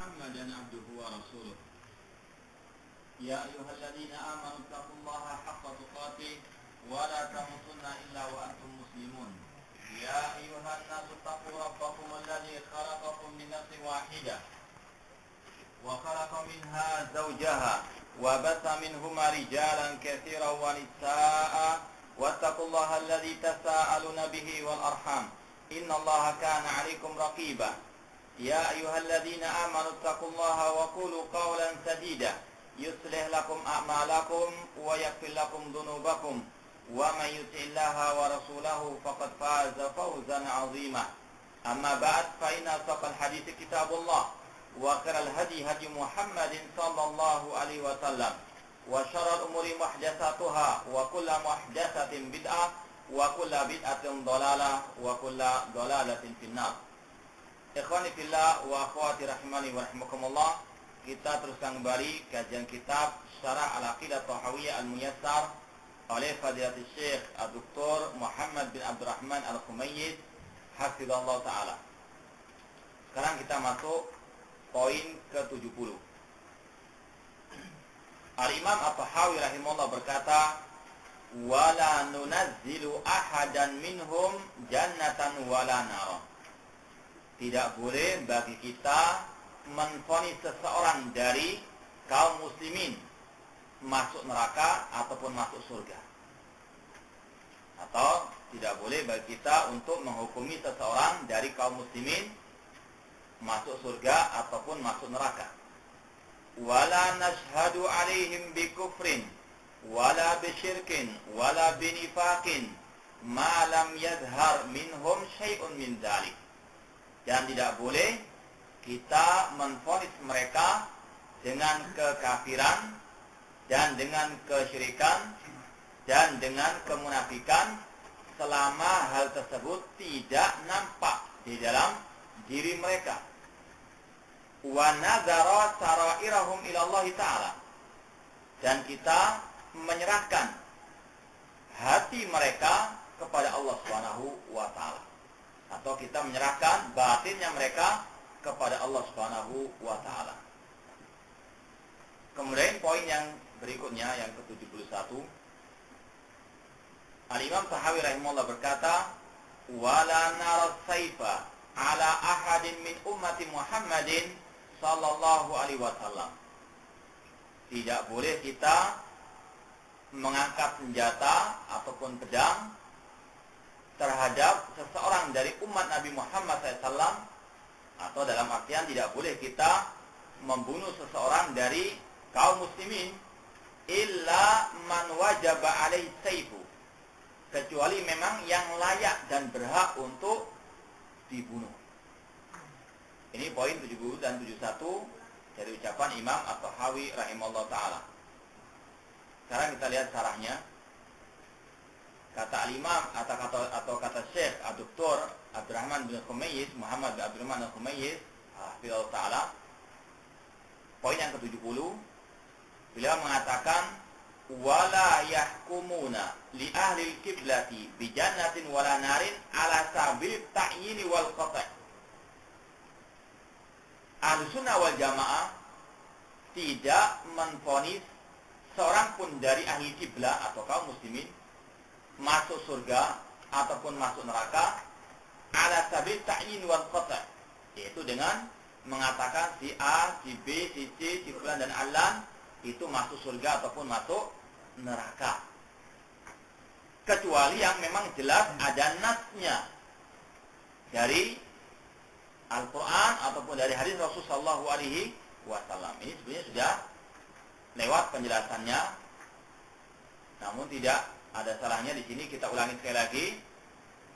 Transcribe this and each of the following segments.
محمدا عبده ورسوله يا أيها الذين آمنوا اتقوا الله حق تقاته ولا تموتن إلا وأنتم مسلمون يا أيها الناس اتقوا ربكم الذي خلقكم من نفس واحدة وخلق منها زوجها وبث منهما رجالا كثيرا ونساء واتقوا الله الذي تساءلون به والأرحام إن الله كان عليكم رقيبا يا أيها الذين آمنوا اتقوا الله وقولوا قولا سديدا يصلح لكم أعمالكم ويغفر لكم ذنوبكم ومن يطع الله ورسوله فقد فاز فوزا عظيما أما بعد فإن أصدق الحديث كتاب الله وخير الهدي هدي محمد صلى الله عليه وسلم وشر الأمور محدثاتها وكل محدثة بدعة وكل بدعة ضلالة وكل ضلالة في النار. Ikhwani fillah wa akhwati rahimani wa rahimakumullah. Kita teruskan kembali kajian kitab Syarah Al-Aqidah Tahawiyah Al-Muyassar oleh Fadilatul Syekh Dr. Muhammad bin Abdurrahman Al-Khumayyiz hafizallahu taala. Sekarang kita masuk poin ke-70. Al-Imam At-Tahawi rahimahullah berkata, "Wala nunazzilu ahadan minhum jannatan wala nara." Tidak boleh bagi kita menvonis seseorang dari kaum muslimin masuk neraka ataupun masuk surga. Atau tidak boleh bagi kita untuk menghukumi seseorang dari kaum muslimin masuk surga ataupun masuk neraka. Wala nashhadu alaihim bikufrin wala bisyirkin wala binifaqin ma lam yadhhar minhum syai'un min dzalik. Dan tidak boleh kita menvonis mereka dengan kekafiran dan dengan kesyirikan dan dengan kemunafikan selama hal tersebut tidak nampak di dalam diri mereka. Wa nazara sarairahum ila Allah taala. Dan kita menyerahkan hati mereka kepada Allah Subhanahu wa taala. Atau kita menyerahkan batinnya mereka kepada Allah Subhanahu wa taala. Kemudian poin yang berikutnya yang ke-71, Al-Imam Tahawi rahimahullah berkata, "Wala nara saifa ala ahadin min ummati Muhammadin sallallahu alaihi wasallam." Tidak boleh kita mengangkat senjata ataupun pedang terhadap seseorang dari umat Nabi Muhammad SAW, atau dalam artian tidak boleh kita membunuh seseorang dari kaum muslimin illa man wajaba alaihi saifu, kecuali memang yang layak dan berhak untuk dibunuh. Ini poin 70 dan 71 dari ucapan Imam At-Tahawi rahimahullah ta'ala. Sekarang kita lihat syarahnya. Kata Al-Imam atau kata Syekh Dr. Abdurrahman bin Khumayyiz, Muhammad bin Abdurrahman Al-Khumayyiz hafizallahu ta'ala, poin yang ke-70, beliau mengatakan, "Wala yahkumuna li ahli al-qiblati bi jannatin wala narin ala sabil ta'yin wal qata'." Ahlussunnah wal Jamaah tidak menvonis seorang pun dari ahli kiblat atau kaum muslimin masuk surga ataupun masuk neraka ala sabil ta'yin wal qata', yaitu dengan mengatakan si A, si B, si C, si fulan dan allan itu masuk surga ataupun masuk neraka, kecuali yang memang jelas ada nasnya dari Al-Quran ataupun dari hadis Rasulullah SAW. Ini sebenarnya sudah lewat penjelasannya, namun tidak ada salahnya di sini kita ulangi sekali lagi,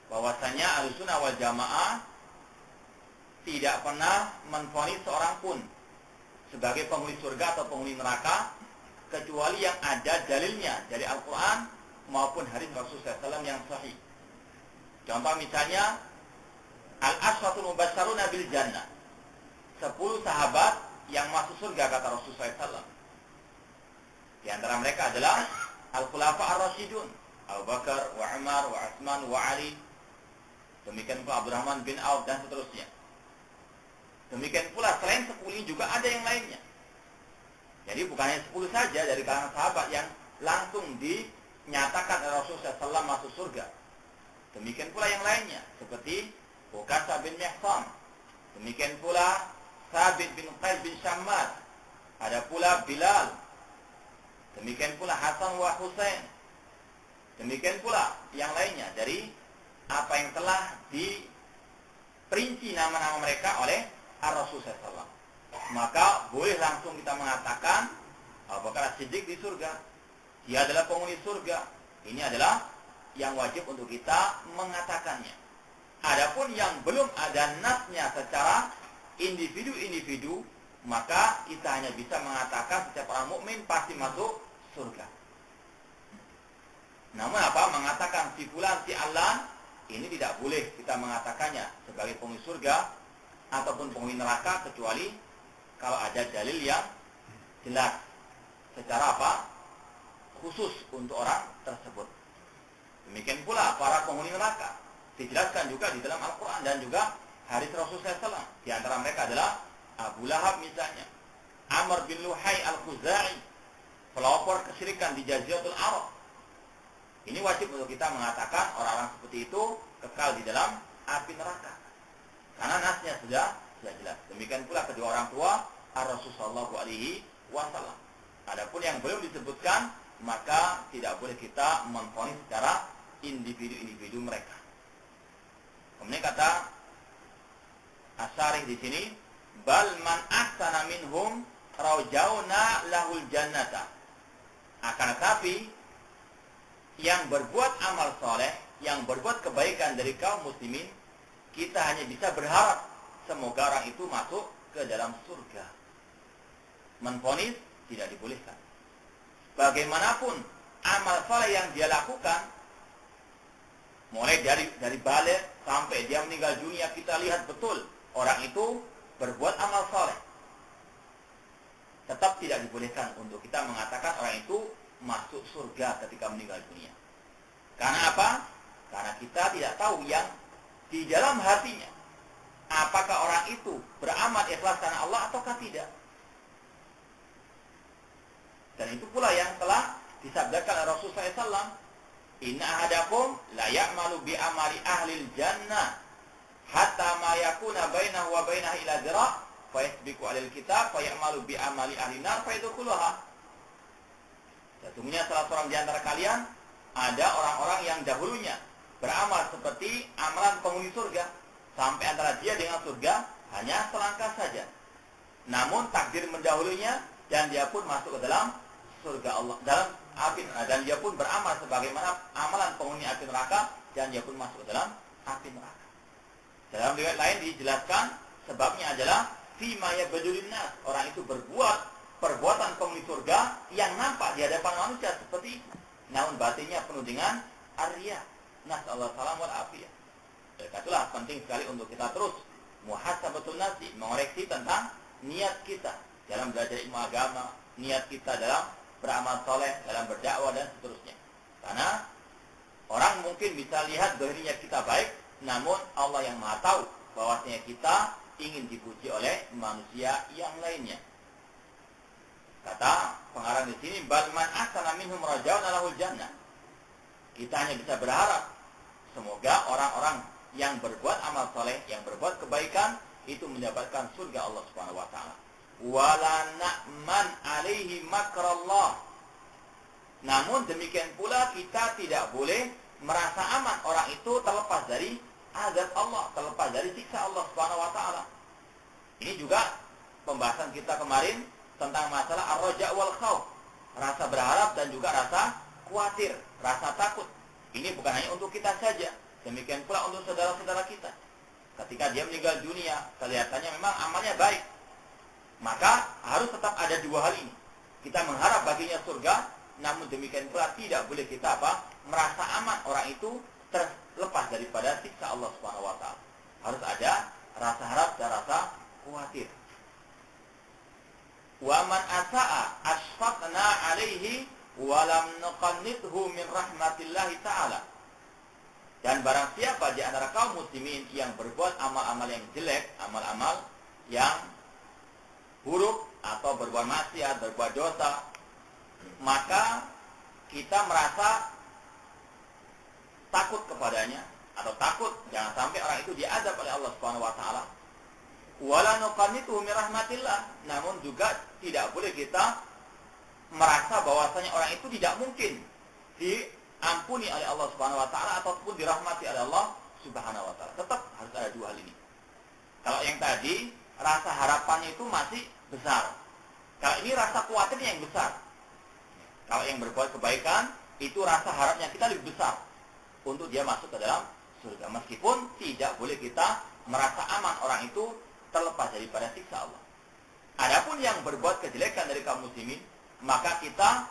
bahwasanya Ahlussunnah wal Jamaah tidak pernah menvonis seorang pun sebagai penghuni surga atau penghuni neraka, kecuali yang ada dalilnya dari Al-Quran maupun hadis Rasulullah SAW yang sahih. Contoh misalnya Al-Ashratul Mubasysyaruna bil Jannah, 10 sahabat yang masuk surga kata Rasulullah SAW. Di antara mereka adalah Al-Khulafa Ar-Rasyidun, Abu Bakar, wa Umar, wa Utsman, wa Ali. Demikian pula Abdurrahman bin Auf dan seterusnya. Demikian pula selain 10 ini juga ada yang lainnya. Jadi bukan hanya 10 saja dari kalangan sahabat yang langsung dinyatakan oleh Rasulullah SAW masuk surga. Demikian pula yang lainnya seperti Uqasah bin Mihsan. Demikian pula Thabit bin Qais bin Syammar. Ada pula Bilal. Demikian pula Hasan wa Husain. Demikian pula yang lainnya dari apa yang telah diperinci nama-nama mereka oleh Ar-Rasul SAW. Maka boleh langsung kita mengatakan Abu Bakar As-Siddiq di surga. Dia adalah penghuni surga. Ini adalah yang wajib untuk kita mengatakannya. Adapun yang belum ada nasnya secara individu-individu, maka kita hanya bisa mengatakan setiap orang mukmin pasti masuk surga. Namun apa? Mengatakan si fulan, si alan, ini tidak boleh kita mengatakannya sebagai penghuni surga ataupun penghuni neraka, kecuali kalau ada dalil yang jelas secara apa? Khusus untuk orang tersebut. Demikian pula para penghuni neraka dijelaskan juga di dalam Al-Quran dan juga hadis Rasulullah SAW. Di antara mereka adalah Abu Lahab misalnya, Amr bin Luhai Al-Khuzai, pelopor kesyirikan di Jaziratul Arab. Ini wajib untuk kita mengatakan orang-orang seperti itu kekal di dalam api neraka, karena nasnya sudah jelas. Demikian pula kedua orang tua Rasulullah SAW. Adapun yang belum disebutkan, maka tidak boleh kita memvonis secara individu-individu mereka. Kemudian kata Asy-Syarih di sini, bal man ahsana minhum raujauna lahul jannata. Akan tetapi yang berbuat amal soleh, yang berbuat kebaikan dari kaum muslimin, kita hanya bisa berharap semoga orang itu masuk ke dalam surga. Menvonis tidak dibolehkan. Bagaimanapun amal soleh yang dia lakukan, mulai dari balik sampai dia meninggal dunia, kita lihat betul orang itu berbuat amal soleh, tetap tidak dibolehkan untuk kita mengatakan orang itu masuk surga ketika meninggal dunia. Karena apa? Karena kita tidak tahu yang di dalam hatinya, apakah orang itu beramal ikhlas karena Allah ataukah tidak. Dan itu pula yang telah disabdakan oleh Rasulullah SAW, inna ahadakum la ya'malu bi amali ahlil jannah hatta ma yakuna bainahu wa bainaha ila zira' fa yasbiqu 'alal kitab fa ya'malu bi amali ahli nar fa yadkhuluha. Sesungguhnya salah seorang di antara kalian ada orang-orang yang dahulunya beramal seperti amalan penghuni surga, sampai antara dia dengan surga hanya selangkah saja. Namun takdir mendahulunya dan dia pun masuk ke dalam surga Allah, dalam api, dan dia pun beramal sebagaimana amalan penghuni api neraka, dan dia pun masuk ke dalam api neraka. Dalam riwayat lain dijelaskan sebabnya adalah fima yabdulun nas, orang itu berbuat perbuatan penghuni surga yang nampak di hadapan manusia seperti itu, namun batinnya penuh dengan arya. Nasallahu salam wal afiyah. Itulah penting sekali untuk kita terus muhasabatul nafsi, mengoreksi tentang niat kita dalam belajar ilmu agama, niat kita dalam beramal soleh, dalam berdakwah dan seterusnya. Karena orang mungkin bisa lihat zahirnya kita baik, namun Allah yang Maha tahu bahwasanya kita ingin dipuji oleh manusia yang lainnya. Kata pengarang di sini, bal man ahsana minhum rajauna lahul jannah. Kita hanya bisa berharap semoga orang-orang yang berbuat amal soleh, yang berbuat kebaikan itu mendapatkan surga Allah Subhanahu wa taala. Wala na'man alaihi makrallah. Namun demikian pula kita tidak boleh merasa aman orang itu terlepas dari azab Allah, terlepas dari siksa Allah Subhanahu wa taala. Ini juga pembahasan kita kemarin tentang masalah ar-raja wal khauf, rasa berharap dan juga rasa khawatir, rasa takut. Ini bukan hanya untuk kita saja, demikian pula untuk saudara-saudara kita. Ketika dia meninggal dunia, kelihatannya memang amalnya baik, maka harus tetap ada dua hal ini. Kita mengharap baginya surga, namun demikian pula tidak boleh kita merasa aman orang itu terlepas daripada siksa Allah Subhanahu wa taala. Harus ada rasa harap dan rasa khawatir. Wa man asaa asfaqna alaihi wa lam nuqannithu min rahmatillahi ta'ala. Dan barang siapa di antara kaum muslimin yang berbuat amal-amal yang jelek, amal-amal yang buruk atau berbuat maksiat, berbuat dosa, maka kita merasa takut kepadanya, atau takut jangan sampai orang itu diazab oleh Allah Subhanahu wa taala. Wala nuqannitu min rahmatillah, namun juga tidak boleh kita merasa bahwasanya orang itu tidak mungkin diampuni oleh Allah Subhanahu wa taala ataupun dirahmati oleh Allah Subhanahu wa taala. Tetap harus ada dua hal ini. Kalau yang tadi rasa harapannya itu masih besar. Kalau ini rasa khawatirnya yang besar. Kalau yang berbuat kebaikan itu rasa harapnya kita lebih besar untuk dia masuk ke dalam surga. Meskipun tidak boleh kita merasa aman orang itu terlepas daripada siksa Allah. Adapun yang berbuat kejelekan dari kaum muslimin, maka kita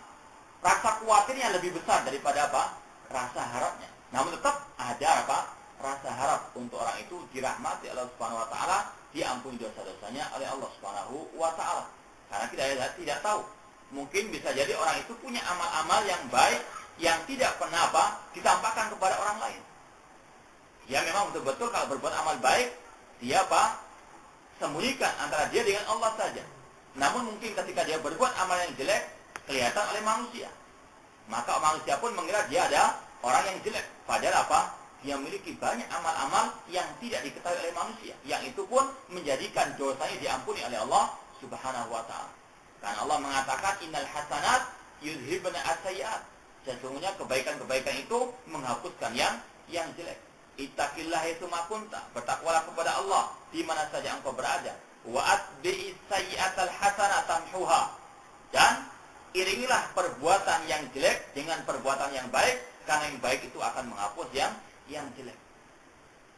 rasa khawatirnya lebih besar daripada apa? Rasa harapnya. Namun tetap ada apa? Rasa harap untuk orang itu dirahmati Allah Subhanahu wa taala, diampuni dosa-dosanya oleh Allah Subhanahu wa taala. Karena kita tidak tahu. Mungkin bisa jadi orang itu punya amal-amal yang baik yang tidak pernah apa? Ditampakkan kepada orang lain. Dia memang betul-betul kalau berbuat amal baik, dia apa? Sembunyikan antara dia dengan Allah saja. Namun mungkin ketika dia berbuat amal yang jelek, kelihatan oleh manusia. Maka manusia pun mengira dia ada orang yang jelek. Padahal apa? Dia memiliki banyak amal-amal yang tidak diketahui oleh manusia. Yang itu pun menjadikan dosanya diampuni oleh Allah Subhanahu wa ta'ala. Karena Allah mengatakan, innal hasanat yudhibna as-sayyi'at. Sesungguhnya kebaikan-kebaikan itu menghapuskan yang jelek. Ittaqillah haitsuma kunta. Bertakwalah kepada Allah di mana saja engkau berada. Wa atbi'is sayyi'atal hasanah tamhuha. Dan iringilah perbuatan yang jelek dengan perbuatan yang baik, karena yang baik itu akan menghapus yang jelek.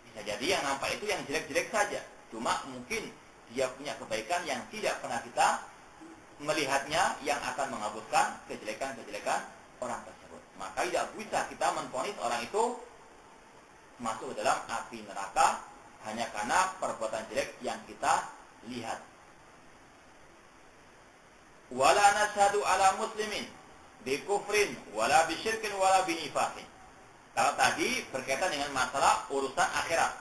Bisa jadi yang nampak itu yang jelek-jelek saja. Cuma mungkin dia punya kebaikan yang tidak pernah kita melihatnya, yang akan menghapuskan kejelekan-kejelekan orang tersebut. Maka tidak bisa kita menvonis orang itu masuk ke dalam api neraka hanya karena perbuatan jelek yang kita lihat. Wala nashhadu ala muslimin bi kufrin wala bi syirkin wala bi nifaqin. Kalau tadi berkaitan dengan masalah urusan akhirat.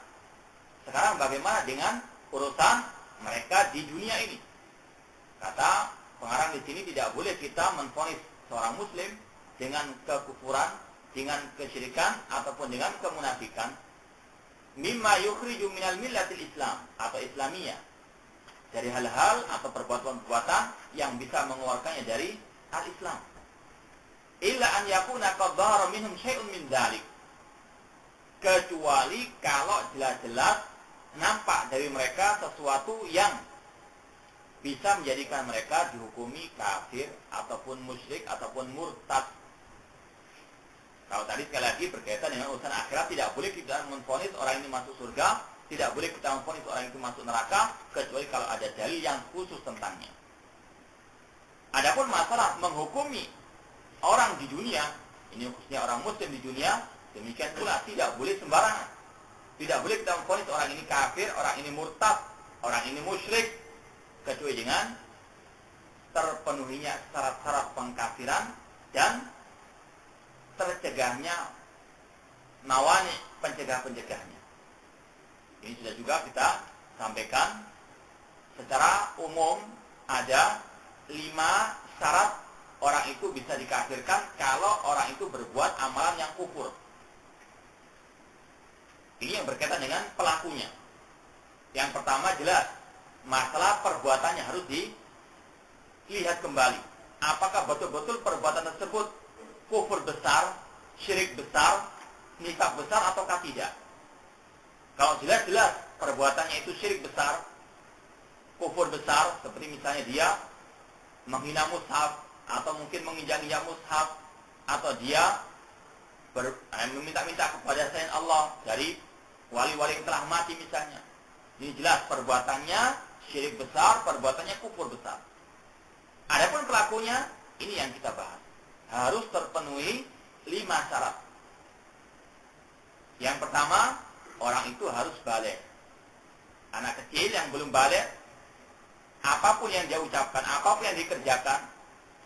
Sekarang bagaimana dengan urusan mereka di dunia ini? Kata pengarang di sini, tidak boleh kita menvonis seorang muslim dengan kekufuran, dengan kesyirikan ataupun dengan kemunafikan. Mimma yukhriju minal millatil Islam atau Islamiyah. Dari hal-hal atau perbuatan-perbuatan yang bisa mengeluarkannya dari al-Islam. Illa an yakuna qad dhahara minhum syai'un min dzalik. Kecuali kalau jelas-jelas nampak dari mereka sesuatu yang bisa menjadikan mereka dihukumi kafir ataupun musyrik ataupun murtad. Kalau tadi sekali lagi berkaitan dengan urusan akhirat, tidak boleh kita menvonis orang ini masuk surga, tidak boleh kita menvonis orang itu masuk neraka, kecuali kalau ada dalil yang khusus tentangnya. Adapun masalah menghukumi orang di dunia, ini khususnya orang muslim di dunia, demikian pula tidak boleh sembarangan. Tidak boleh kita memvonis orang ini kafir, orang ini murtad, orang ini musyrik, kecuali dengan terpenuhinya syarat-syarat pengkafiran dan tercegahnya mawani, pencegah-pencegahnya. Ini sudah juga kita sampaikan secara umum ada 5 syarat orang itu bisa dikafirkan kalau orang itu berbuat amalan yang kufur. Ini yang berkaitan dengan pelakunya. Yang pertama jelas, masalah perbuatannya harus dilihat kembali. Apakah betul-betul perbuatan tersebut kufur besar, syirik besar, nifaq besar ataukah tidak? Kalau jelas-jelas perbuatannya itu syirik besar, kufur besar, seperti misalnya dia menghina mushaf, atau mungkin menginjak-injak mushaf, atau dia meminta-minta kepada selain Allah dari wali-wali yang telah mati misalnya. Ini jelas perbuatannya syirik besar, perbuatannya kufur besar. Adapun pelakunya, ini yang kita bahas. Harus terpenuhi 5 syarat. Yang pertama, orang itu harus baligh. Anak kecil yang belum baligh, apapun yang dia ucapkan, apapun yang dikerjakan,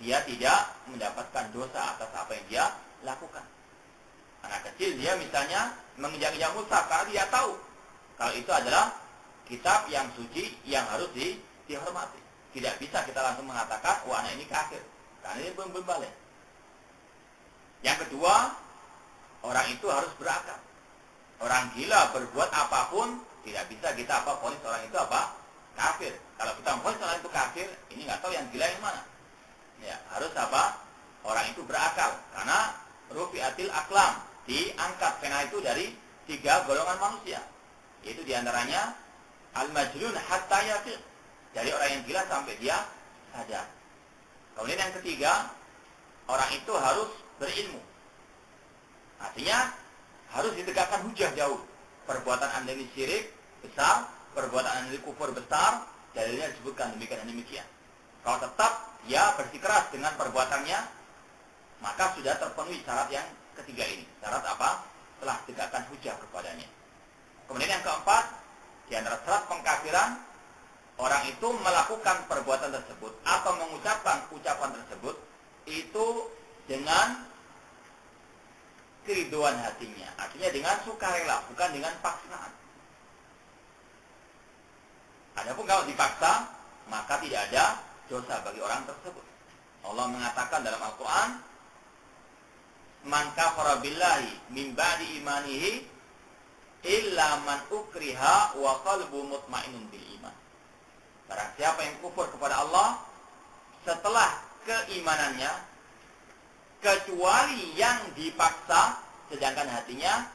dia tidak mendapatkan dosa atas apa yang dia lakukan. Anak kecil dia misalnya menginjak-injak mushaf karena dia tahu kalau itu adalah kitab yang suci yang harus dihormati. Tidak bisa kita langsung mengatakan, wah anak ini kafir, karena ini belum balik. Yang kedua, orang itu harus berakal. Orang gila berbuat apapun, tidak bisa kita vonis orang itu kafir. Kalau kita vonis orang itu kafir, ini nggak tahu yang gila yang mana. Ya, harus orang itu berakal, karena rufi'atil aklam, diangkat pena itu dari 3 golongan manusia, yaitu diantaranya al-majnun hatta yafiq, dari orang yang gila sampai dia sadar. Kemudian yang ketiga, orang itu harus berilmu. Artinya harus ditegakkan hujah jauh. Perbuatan Anda ini syirik besar, perbuatan Anda ini kufur besar, dalilnya disebutkan demikian dan demikian. Kalau tetap dia bersikeras dengan perbuatannya, maka sudah terpenuhi syarat yang ketiga ini. Syarat apa? Telah tegakkan hujah kepadanya. Kemudian yang keempat, di antara syarat pengkafiran, orang itu melakukan perbuatan tersebut atau mengucapkan ucapan tersebut itu dengan keriduan hatinya. Artinya dengan sukarela, bukan dengan paksaan. Adapun kalau dipaksa, maka tidak ada dosa bagi orang tersebut. Allah mengatakan dalam Al-Quran, man kafara billahi min ba'di imanihi illa man ukriha wa qalbu mutmainnun bil iman. Barang siapa yang kufur kepada Allah setelah keimanannya, kecuali yang dipaksa sedangkan hatinya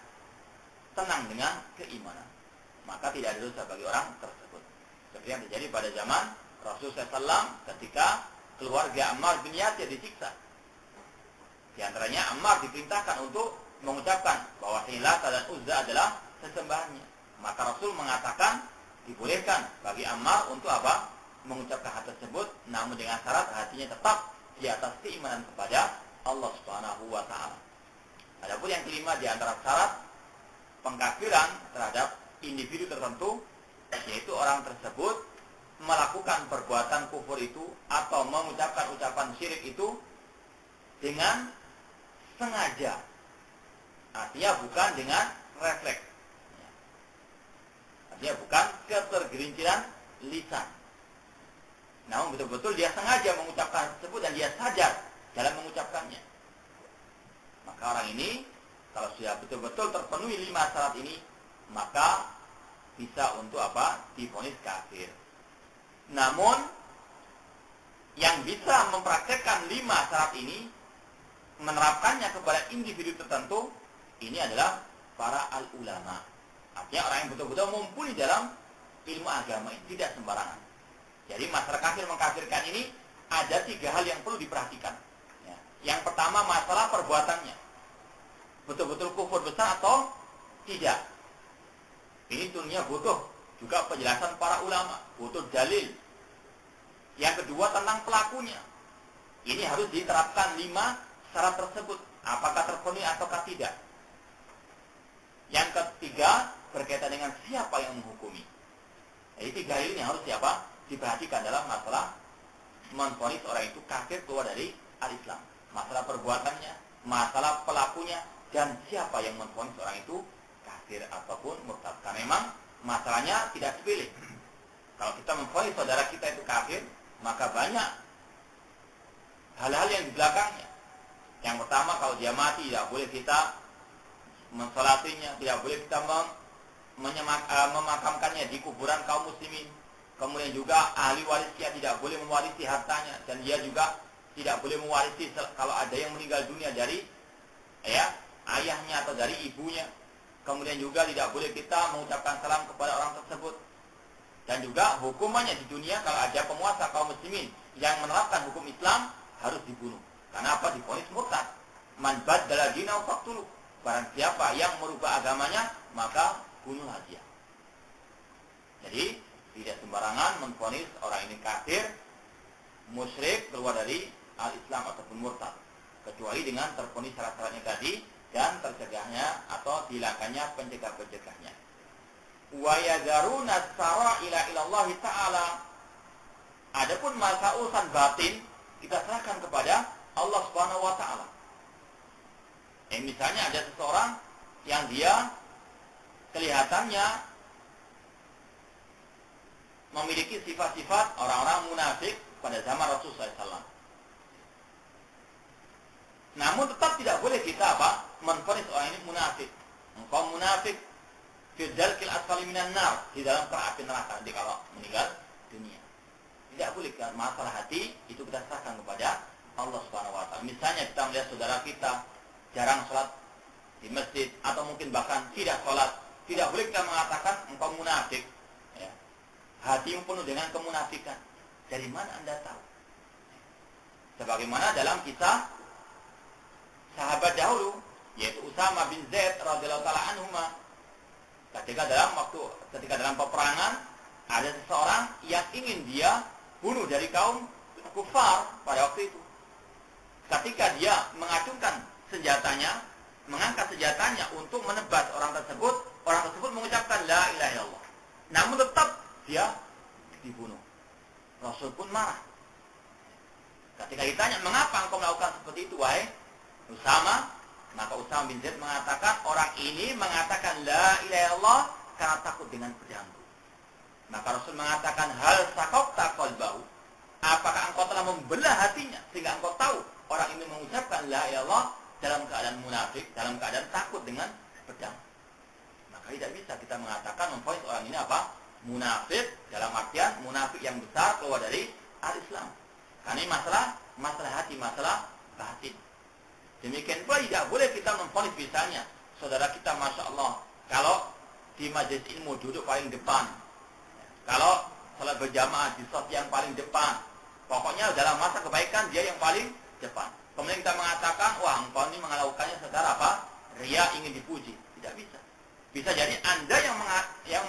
tenang dengan keimanan, maka tidak ada dosa bagi orang tersebut. Seperti yang terjadi pada zaman Rasulullah SAW ketika keluarga Ammar bin Yasir disiksa. Di antaranya Ammar diperintahkan untuk mengucapkan bahwa Lata dan Uzza adalah sesembahannya. Maka Rasul mengatakan dibolehkan bagi Ammar untuk mengucapkan hal tersebut, namun dengan syarat hatinya tetap di atas keimanan kepada Allah Subhanahu wa taala. Adapun yang kelima di antara syarat pengkafiran terhadap individu tertentu, yaitu orang tersebut melakukan perbuatan kufur itu atau mengucapkan ucapan syirik itu dengan sengaja. Artinya bukan dengan refleks. Artinya bukan ketergelinciran lisan. Namun betul-betul dia sengaja mengucapkan tersebut dan dia sadar dalam mengucapkannya. Maka orang ini kalau sudah betul-betul terpenuhi 5 syarat ini, maka bisa untuk divonis kafir. Namun yang bisa mempraktekkan 5 syarat ini, menerapkannya kepada individu tertentu, ini adalah para al-ulama. Artinya orang yang betul-betul mumpuni dalam ilmu agama ini, tidak sembarangan. Jadi masalah kafir mengkafirkan ini ada 3 hal yang perlu diperhatikan. Ya. Yang pertama masalah perbuatannya, betul-betul kufur besar atau tidak. Ini tentunya butuh juga penjelasan para ulama, butuh dalil. Yang kedua tentang pelakunya. Ini harus diterapkan 5 syarat tersebut, apakah terpenuhi ataukah tidak. Yang ketiga berkaitan dengan siapa yang menghukumi. Jadi 3 hal ini harus diperhatikan dalam masalah menvonis orang itu kafir keluar dari al-Islam. Masalah perbuatannya, masalah pelakunya, dan siapa yang menvonis orang itu kafir ataupun murtad. Karena memang masalahnya tidak sepele. Kalau kita menvonis saudara kita itu kafir, maka banyak hal-hal yang di belakangnya. Yang pertama, kalau dia mati tidak boleh kita mensolatinya, tidak boleh kita memakamkannya di kuburan kaum muslimin. Kemudian juga ahli warisnya tidak boleh mewarisi hartanya, dan dia juga tidak boleh mewarisi kalau ada yang meninggal dunia dari ayahnya atau dari ibunya. Kemudian juga tidak boleh kita mengucapkan salam kepada orang tersebut. Dan juga hukumannya di dunia, kalau ada penguasa kaum muslimin yang menerapkan hukum Islam, harus dibunuh. Karena divonis murtad. Man baddala dinahu faqtuluh. Barang siapa yang merubah agamanya, maka bunuhlah dia. Jadi tidak sembarangan menvonis orang ini kafir, musyrik, keluar dari al-Islam ataupun murtad, kecuali dengan terpenuhi syarat-syaratnya tadi dan tercegahnya atau dihilangkannya pencegah-pencegahnya. Wa yadharuna sara'ila ilallah ta'ala. Adapun masalah urusan batin kita serahkan kepada Allah Subhanahu wa taala. Misalnya ada seseorang yang dia kelihatannya memiliki sifat-sifat orang-orang munafik pada zaman Rasulullah SAW. Namun tetap tidak boleh kita menvonis orang ini munafik. Engkau munafik fi dzalkil asfali minan nar, di dalam api neraka nanti kalau meninggal dunia. Tidak boleh, kan masalah hati itu kita serahkan kepada Allah Subhanahu wa taala. Misalnya kita melihat saudara kita jarang sholat di masjid atau mungkin bahkan tidak sholat, tidak boleh kita mengatakan engkau munafik. Ya. Hatimu penuh dengan kemunafikan. Dari mana Anda tahu? Sebagaimana dalam kisah sahabat dahulu, yaitu Usama bin Zaid radhiyallahu taala anhuma. Ketika dalam peperangan ada seseorang yang ingin dia bunuh dari kaum kufar pada waktu itu. Ketika dia mengacungkan senjatanya, mengangkat senjatanya untuk menebas orang tersebut mengucapkan la ilaha illallah. Namun tetap dia dibunuh. Rasul pun marah. Ketika ditanya, mengapa engkau melakukan seperti itu, wahai Usama? Maka Usama bin Zaid mengatakan, orang ini mengatakan la ilaha illallah karena takut dengan pedangku. Maka Rasul mengatakan, hal sakokta qalbahu, apakah engkau telah membelah hatinya sehingga engkau tahu orang ini mengucapkan la ilaha illallah dalam keadaan munafik, dalam keadaan takut dengan pedang. Maka tidak bisa kita mengatakan memvonis orang ini munafik, dalam artian munafik yang besar keluar dari al-Islam. Karena ini masalah hati, masalah batin. Demikian pula tidak boleh kita memvonis misalnya saudara kita, masya Allah, kalau di majelis ilmu duduk paling depan, kalau salat berjamaah di shaf yang paling depan, pokoknya dalam masa kebaikan dia yang paling depan. Kemudian kita mengatakan, wah engkau ini melakukannya secara ria, ingin dipuji. Tidak bisa. Bisa jadi Anda yang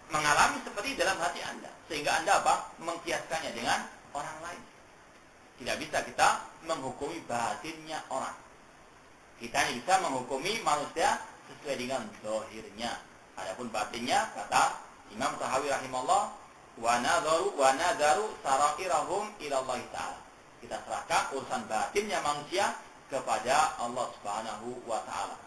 mengalami seperti dalam hati Anda, sehingga Anda mengkiaskannya dengan orang lain. Tidak bisa kita menghukumi batinnya orang. Kita hanya bisa menghukumi manusia sesuai dengan zahirnya. Adapun batinnya, kata Imam Tahawi rahimahullah, wa nadaru sarairahum ila Allah taala. Kita serahkan urusan batinnya manusia kepada Allah Subhanahu wa taala.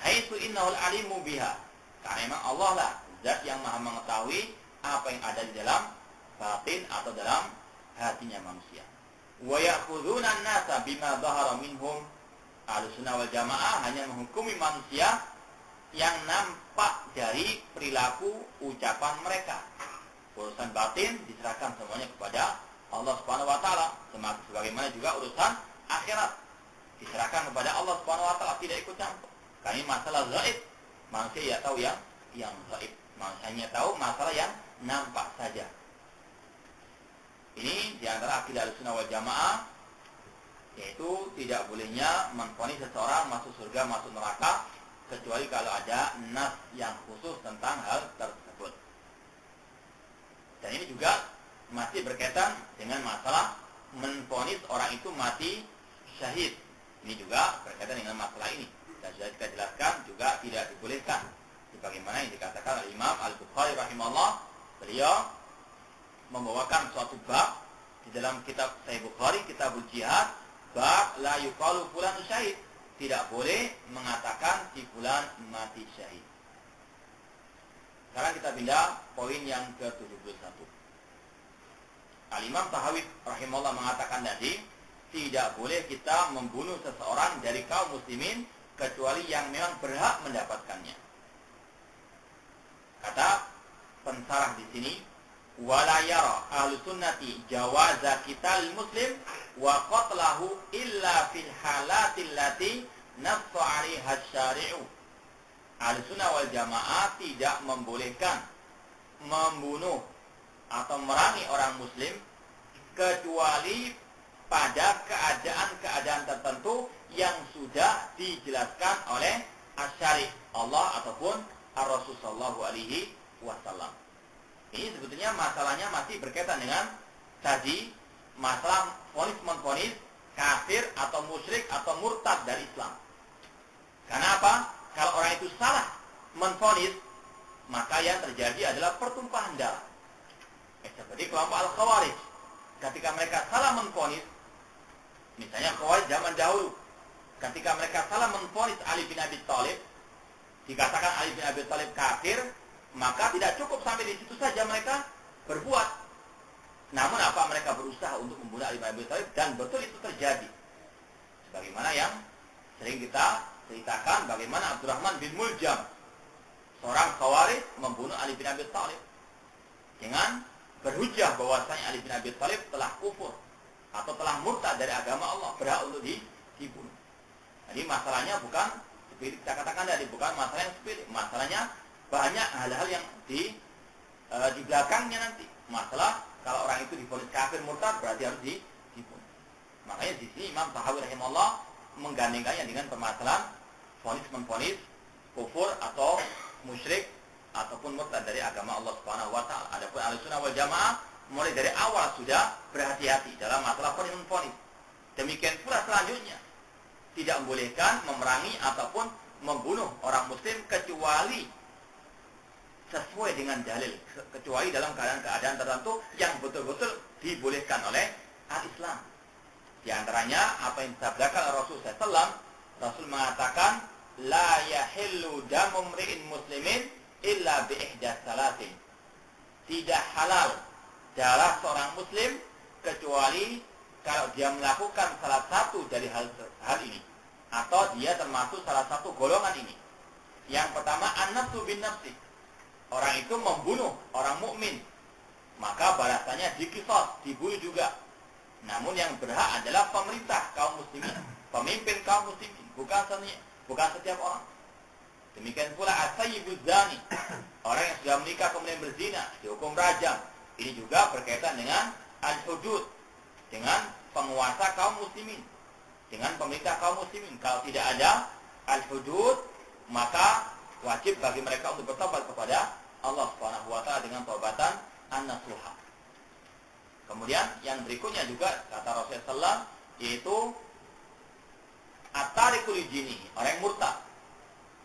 Haitsu innahul alimu biha. Karena memang Allah lah zat yang Maha mengetahui apa yang ada di dalam batin atau dalam hatinya manusia. Wa ya'khuduna an-nasa bima dhahara minhum. Ahlussunnah wal Jamaah hanya menghukumi manusia yang nampak dari perilaku ucapan mereka. Urusan batin diserahkan semuanya kepada Allah Subhanahu wa taala, sebagaimana juga urusan akhirat diserahkan kepada Allah Subhanahu wa taala, tidak ikut campur. Karena ini masalah gaib. Manusia ya tahu yang gaib. Manusia hanya tahu masalah yang nampak saja. Ini di antara akidah Ahlussunnah wal Jamaah, yaitu tidak bolehnya memvonis seseorang masuk surga, masuk neraka, kecuali kalau ada nas yang khusus tentang hal tersebut. Dan ini juga masih berkaitan dengan masalah memvonis orang itu mati syahid. Ini juga berkaitan dengan masalah ini. Dan sudah kita jelaskan juga tidak dibolehkan. Sebagaimana yang dikatakan oleh Imam Al-Bukhari rahimahullah, beliau membawakan suatu bab di dalam kitab Sahih Bukhari, Kitabul Jihad, bab la yuqalu fulan syahid. Tidak boleh mengatakan si fulan mati syahid. Sekarang kita pindah poin yang ke-71. Al-Imam Tahawi rahimahullah mengatakan tadi, tidak boleh kita membunuh seseorang dari kaum muslimin kecuali yang memang berhak mendapatkannya. Kata pensarah di sini, wala yara ahlu sunnati jawaza qital muslim wa qatlahu illa fil halatil lati nassa 'alaiha syari'u. Ahlu sunnah wal jamaah tidak membolehkan membunuh atau merangi orang muslim kecuali pada keadaan-keadaan tertentu yang sudah dijelaskan oleh asy-syari' Allah ataupun ar-Rasul sallallahu alaihi wasallam. Ini sebetulnya masalahnya masih berkaitan dengan tadi masalah vonis-menvonis kafir atau musyrik atau murtad dari Islam. Karena apa? Kalau orang itu salah menvonis, maka yang terjadi adalah pertumpahan darah. Seperti kelompok Al-Khawarij, ketika mereka salah menvonis, misalnya Khawarij zaman dahulu, ketika mereka salah menvonis Ali bin Abi Thalib, dikatakan Ali bin Abi Thalib kafir, maka tidak cukup sampai di situ saja mereka berbuat. Namun apa, mereka berusaha untuk membunuh Ali bin Abi Thalib, dan betul itu terjadi. Sebagaimana yang sering kita ceritakan bagaimana Abdurrahman bin Muljam, seorang Khawarij, membunuh Ali bin Abi Thalib dengan berhujjah bahwasanya Ali bin Abi Thalib telah kufur atau telah murtad dari agama Allah, berhak untuk dibunuh. Jadi masalahnya bukan seperti kita katakan tadi, bukan masalah yang sepele. Masalahnya banyak hal-hal yang di belakangnya nanti. Masalah kalau orang itu divonis kafir murtad berarti harus dibunuh. Makanya di sini Imam Tahawi rahimahullah menggandengkannya dengan permasalahan vonis-menvonis kufur atau musyrik ataupun murtad dari agama Allah Subhanahu wa taala. Adapun Ahlussunnah wal Jamaah mulai dari awal sudah berhati-hati dalam masalah vonis-menvonis. Demikian pula selanjutnya, tidak membolehkan memerangi ataupun membunuh orang muslim kecuali sesuai dengan dalil, kecuali dalam keadaan tertentu yang betul-betul dibolehkan oleh al-Islam. Di antaranya apa yang disabdakan Rasul SAW. Rasul mengatakan, la yahillu damu mri'in muslimin illa bi ihdas salatin. Tidak halal darah seorang muslim kecuali kalau dia melakukan salah satu dari hal ini, atau dia termasuk salah satu golongan ini. Yang pertama, an-nafsu bin nafsi. Orang itu membunuh orang mukmin, maka balasannya diqisas, dibunuh juga. Namun yang berhak adalah pemerintah kaum muslimin, pemimpin kaum muslimin, bukan setiap orang. Demikian pula as-sayyibuz zani, orang yang sudah menikah kemudian berzina, dihukum rajam. Ini juga berkaitan dengan al-hudud, dengan penguasa kaum muslimin, dengan pemerintah kaum muslimin. Kalau tidak ada al-hudud, maka wajib bagi mereka untuk bertobat kepada Allah Subhanahu wa taala dengan taubatan an-nasuha. Kemudian yang berikutnya juga kata Rasulullah SAW, yaitu at-tariqu li dinihi, orang yang murtad.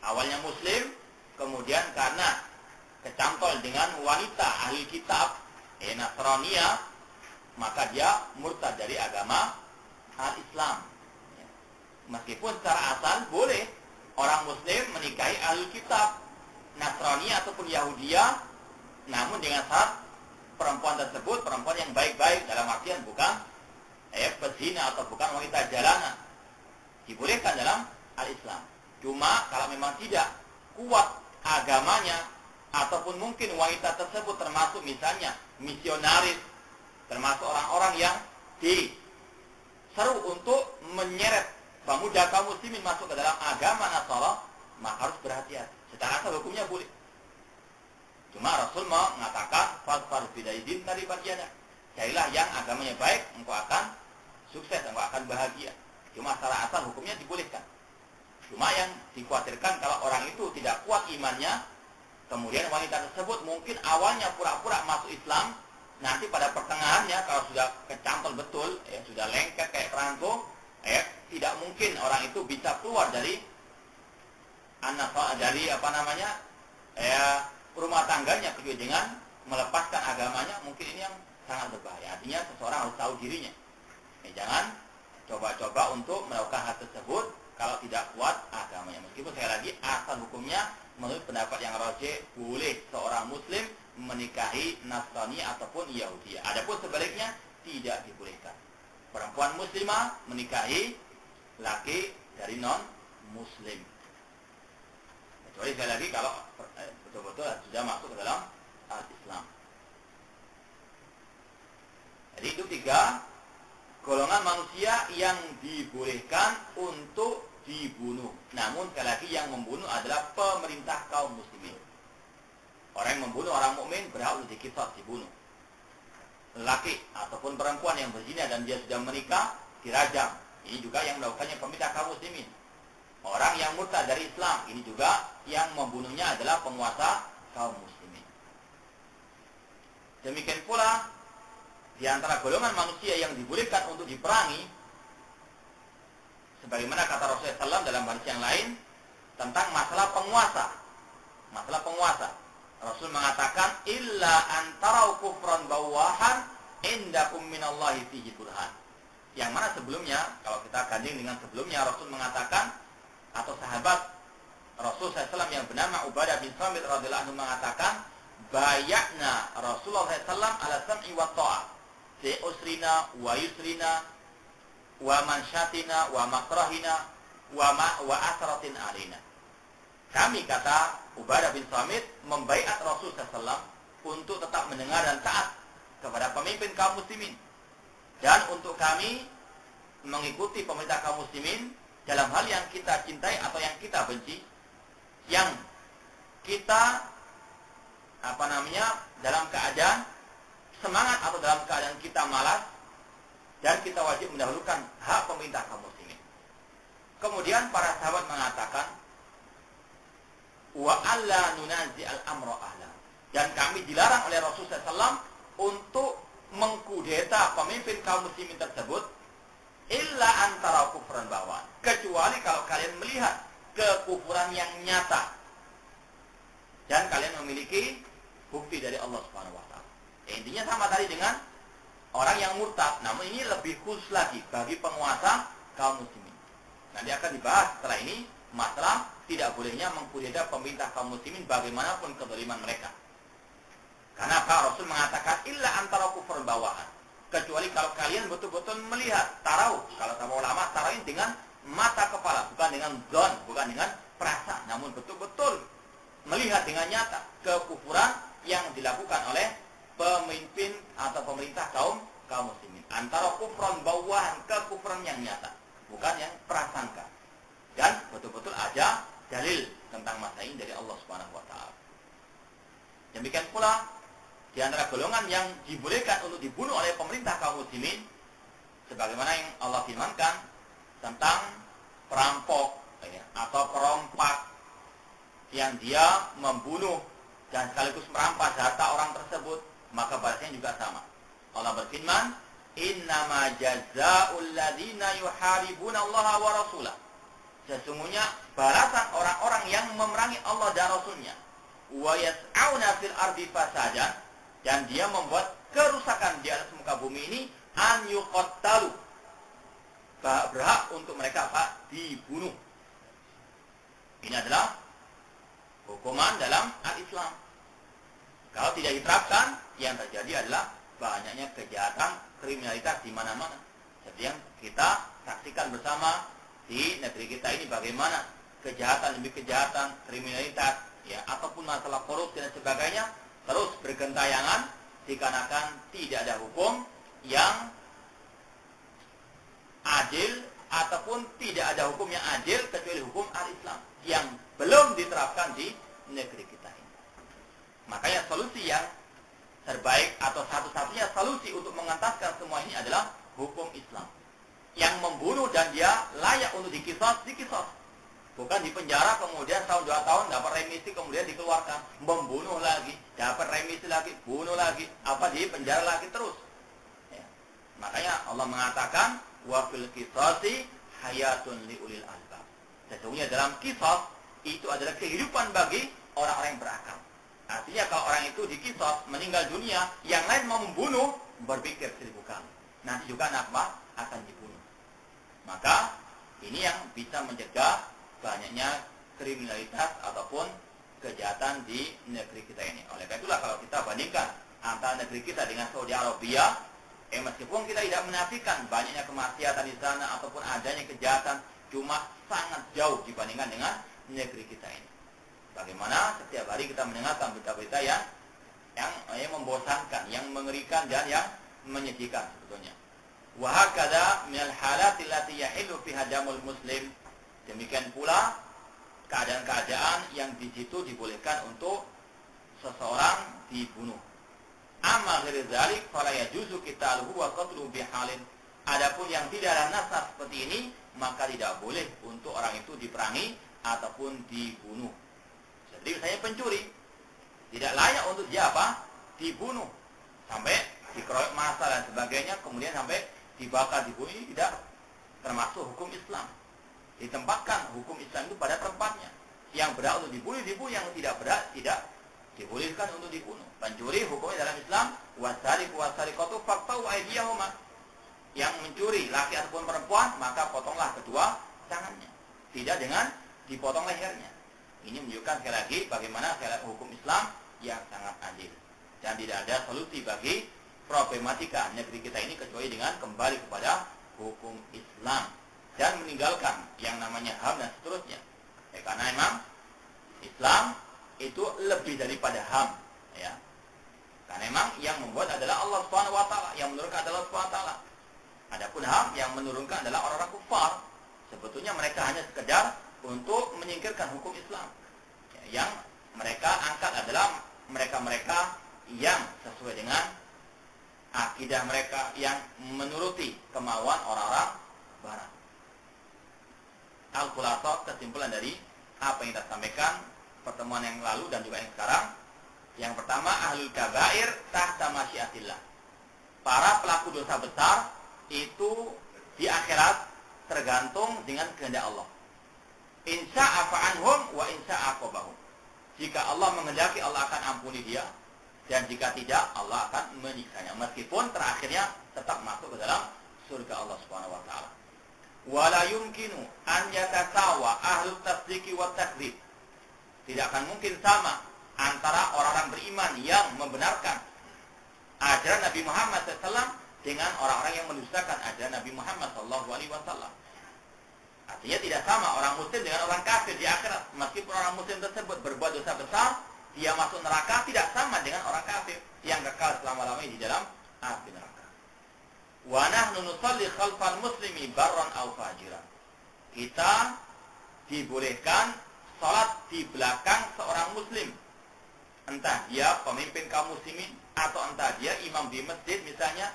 Awalnya muslim, kemudian karena kecantol dengan wanita ahli kitab Nasraniyah, maka dia murtad dari agama al-Islam. Meskipun secara asal boleh orang muslim menikahi ahli kitab Nasrani ataupun Yahudiyah, namun dengan syarat perempuan tersebut perempuan yang baik-baik, dalam artian bukan pezina atau bukan wanita jalanan. Dibolehkan dalam al-Islam. Cuma kalau memang tidak kuat agamanya, ataupun mungkin wanita tersebut termasuk misalnya misionaris, termasuk orang-orang yang diseru untuk menyeret pemuda kaum muslimin masuk ke dalam agama Nasara, maka harus berhati-hati. Secara asal hukumnya boleh. Cuma Rasul mengatakan fasfar bidaidin tadi bagiannya. Carilah yang agamanya baik, engkau akan sukses, engkau akan bahagia. Cuma secara asal hukumnya dibolehkan. Cuma yang dikhawatirkan kalau orang itu tidak kuat imannya, kemudian wanita tersebut mungkin awalnya pura-pura masuk Islam, nanti pada pertengahannya kalau sudah kecantol betul, sudah lengket kayak perangko, tidak mungkin orang itu bisa keluar dari rumah tangganya kecuali dengan melepaskan agamanya. Mungkin ini yang sangat berbahaya. Artinya seseorang harus tahu dirinya. Jangan coba-coba untuk melakukan hal tersebut kalau tidak kuat agamanya. Meskipun sekali lagi asal hukumnya menurut pendapat yang rajih boleh seorang muslim menikahi Nasrani ataupun Yahudi. Adapun sebaliknya tidak dibolehkan. Perempuan muslimah menikahi laki dari non muslim. Kecuali sekali lagi kalau betul-betul sudah masuk ke dalam Islam. Jadi itu 3 golongan manusia yang dibolehkan untuk dibunuh. Namun sekali lagi yang membunuh adalah pemerintah kaum muslimin. Orang yang membunuh orang mukmin berhak untuk diqisas, dibunuh. Laki ataupun perempuan yang berzina dan dia sudah menikah dirajam. Ini juga yang melakukannya pemerintah kaum muslimin. Orang yang murtad dari Islam, ini juga yang membunuhnya adalah penguasa kaum muslimin. Demikian pula di antara golongan manusia yang dibolehkan untuk diperangi, sebagaimana kata Rasulullah SAW dalam hadis yang lain tentang masalah penguasa. Masalah penguasa, Rasul mengatakan illa antarau kufran bawahan indakum minallahi fihi burhan. Yang mana sebelumnya, kalau kita gandeng dengan sebelumnya, Rasul mengatakan atau sahabat Rasul SAW yang bernama Ubadah bin Samit radhiyallahu anhu mengatakan, bayakna Rasulullah SAW ala sam'i wa ta'ah fi usrina wa yusrina wa mansyatina wa makrahina wa asratin alina. Kami, kata Ubadah bin Samit, membaiat Rasul SAW untuk tetap mendengar dan taat kepada pemimpin kaum muslimin, dan untuk kami mengikuti pemerintah kaum muslimin dalam hal yang kita cintai atau yang kita benci, yang kita dalam keadaan semangat atau dalam keadaan kita malas, dan kita wajib mendahulukan hak pemerintah kaum muslimin. Kemudian para sahabat mengatakan, wa alla nunazi al-amra ahla, dan kami dilarang oleh Rasulullah SAW untuk mengkudeta pemimpin kaum muslimin tersebut, illa antara kufran bawan, kecuali kalau kalian melihat kekufuran yang nyata dan kalian memiliki bukti dari Allah Subhanahu wa taala. Intinya sama tadi dengan orang yang murtad, namun ini lebih khusus lagi bagi penguasa kaum muslimin. Nanti akan dibahas setelah ini masalah tidak bolehnya mengkudeta pemerintah kaum muslimin bagaimanapun kezaliman mereka. Karena Pak Rasul mengatakan illa antara kufur bawahan, kecuali kalau kalian betul-betul melihat tarau. Kalau sama ulama tarau ini dengan mata kepala, bukan dengan zon, bukan dengan perasaan, namun betul-betul melihat dengan nyata kekufuran yang dilakukan oleh pemimpin atau pemerintah kaum muslimin. Antara kufran bawahan, kekufuran yang nyata, bukan yang prasangka. Dan betul-betul ada dalil tentang masalah ini dari Allah Subhanahu wa taala. Demikian pula di antara golongan yang dibolehkan untuk dibunuh oleh pemerintah kaum muslimin, sebagaimana yang Allah firmankan tentang perampok atau perompak yang dia membunuh dan sekaligus merampas harta orang tersebut, maka balasnya juga sama. Allah berfirman, innama jazaa'ul ladzina yuharibuna Allah wa rasulah, sesungguhnya balasan orang-orang yang memerangi Allah dan Rasulnya, wa yas'auna fil ardi fasadan, dan dia membuat kerusakan di atas muka bumi ini, an yuqattalu, berhak untuk mereka dibunuh. Ini adalah hukuman dalam al-Islam. Kalau tidak diterapkan, yang terjadi adalah banyaknya kejahatan, kriminalitas di mana-mana. Seperti yang kita saksikan bersama di negeri kita ini, bagaimana kejahatan demi kejahatan, kriminalitas, ataupun masalah korupsi dan sebagainya terus bergentayangan, dikarenakan tidak ada hukum yang adil, ataupun tidak ada hukum yang adil kecuali hukum al-Islam yang belum diterapkan di negeri kita ini. Makanya solusi yang terbaik atau satu-satunya solusi untuk mengentaskan semua ini adalah hukum Islam. Yang membunuh dan dia layak untuk dikisos. Bukan di penjara kemudian tahun 2 tahun dapat remisi kemudian dikeluarkan, membunuh lagi, dapat remisi lagi, bunuh lagi, di penjara lagi terus. Makanya Allah mengatakan wa fil qisasi hayatun liulil albab. Sesungguhnya dalam kisos itu adalah kehidupan bagi orang-orang yang berakal. Artinya kalau orang itu dikisos meninggal dunia, yang lain mau membunuh, berpikir 1000 kali. Nanti juga akan dibunuh. Maka ini yang bisa mencegah banyaknya kriminalitas ataupun kejahatan di negeri kita ini. Oleh karena itulah kalau kita bandingkan antara negeri kita dengan Saudi Arabia, meskipun kita tidak menafikan banyaknya kemaksiatan di sana ataupun adanya kejahatan, cuma sangat jauh dibandingkan dengan negeri kita ini. Bagaimana setiap hari kita mendengarkan berita-berita yang membosankan, yang mengerikan dan yang menyedihkan sebetulnya. Wa hakadha minal halati allati yahillu fiha damul muslim. Demikian pula keadaan-keadaan yang di situ dibolehkan untuk seseorang dibunuh. Amma ghairi dzalik fala yajuzu qitaluhu wa qatluhu bihalin. Adapun yang tidak ada nasab seperti ini, maka tidak boleh untuk orang itu diperangi ataupun dibunuh. Jadi misalnya pencuri, tidak layak untuk dia dibunuh sampai dikeroyok massa dan sebagainya, kemudian sampai dibakar, dibunuh. Ini tidak termasuk hukum Islam. Ditempatkan hukum Islam itu pada tempatnya. Yang berhak untuk dibunuh, yang tidak berhak tidak dibolehkan untuk dibunuh. Pencuri hukumnya dalam Islam wasariqu wasariqatu faqta'u aydiyahuma. Yang mencuri laki ataupun perempuan, maka potonglah kedua tangannya. Tidak dengan dipotong lehernya. Ini menunjukkan sekali lagi bagaimana hukum Islam yang sangat adil. Dan tidak ada solusi bagi problematika negeri kita ini kecuali dengan kembali kepada hukum Islam dan meninggalkan yang namanya HAM dan seterusnya. Karena memang Islam itu lebih daripada HAM, ya. Karena memang yang membuat adalah Allah Subhanahu wa taala, yang menurunkan adalah Allah Subhanahu wa taala. Adapun HAM yang menurunkan adalah orang-orang kufar. Sebetulnya mereka hanya sekedar untuk menyingkirkan hukum Islam. Yang mereka angkat adalah mereka-mereka yang sesuai dengan akidah mereka, yang menuruti kemauan orang-orang barat. Al-Khulathah, kesimpulan dari apa yang kita sampaikan pertemuan yang lalu dan juga yang sekarang. Yang pertama, ahlul kabair tahta masyiatillah. Para pelaku dosa besar itu di akhirat tergantung dengan kehendak Allah. Insya'a fa'anhum wa insya'a aqabahum. Jika Allah menghendaki, Allah akan ampuni dia, dan jika tidak, Allah akan menyiksanya, meskipun terakhirnya tetap masuk ke dalam surga Allah Subhanahu wa taala. Wala yumkinu an yatasawa ahlut tasdiqi wat takdzib. Tidak akan mungkin sama antara orang-orang beriman yang membenarkan ajaran Nabi Muhammad SAW dengan orang-orang yang mendustakan ajaran Nabi Muhammad SAW. Artinya tidak sama orang muslim dengan orang kafir di akhirat. Meskipun orang muslim tersebut berbuat dosa besar, dia masuk neraka, tidak sama dengan orang kafir yang kekal selama-lamanya di dalam api neraka. Wa nahnu nusalli khalfal muslimi barran aw fajiran. Kita dibolehkan salat di belakang seorang muslim, entah dia pemimpin kaum muslimin atau entah dia imam di masjid misalnya,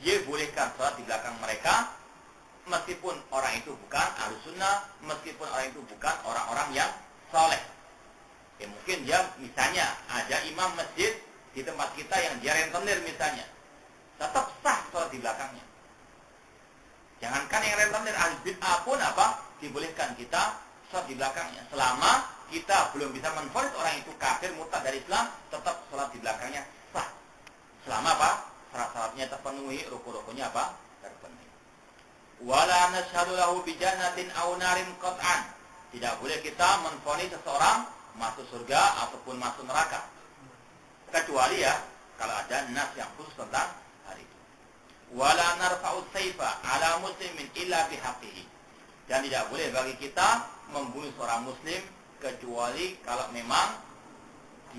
dia bolehkan salat di belakang mereka, meskipun orang itu bukan ahlu sunnah, meskipun orang itu bukan orang-orang yang saleh. Mungkin dia misalnya ada imam masjid di tempat kita yang dia rentenir misalnya, tetap sah salat di belakangnya. Jangankan yang rentenir, ahli bid'ah pun dibolehkan kita salat di belakangnya, selama kita belum bisa menvonis orang itu kafir murtad dari Islam, tetap salat di belakangnya sah. Selama syarat-syaratnya terpenuhi, rukun-rukunnya terpenuhi. Wala nashhadu lahu bi jannatin aw narin qat'an. Tidak boleh kita menvonis seseorang masuk surga ataupun masuk neraka, kecuali kalau ada nas yang khusus tentang hal itu. Wala narfa'u sayfa ala muslimin illa bihaqqihi. Dan tidak boleh bagi kita membunuh seorang muslim kecuali kalau memang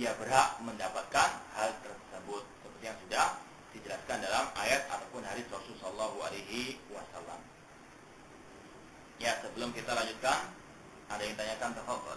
dia berhak mendapatkan hal tersebut, seperti yang sudah dijelaskan dalam ayat ataupun hadis Rasulullah sallallahu alaihi wasallam. Ya, sebelum kita lanjutkan, ada yang tanyakan, tafadhol.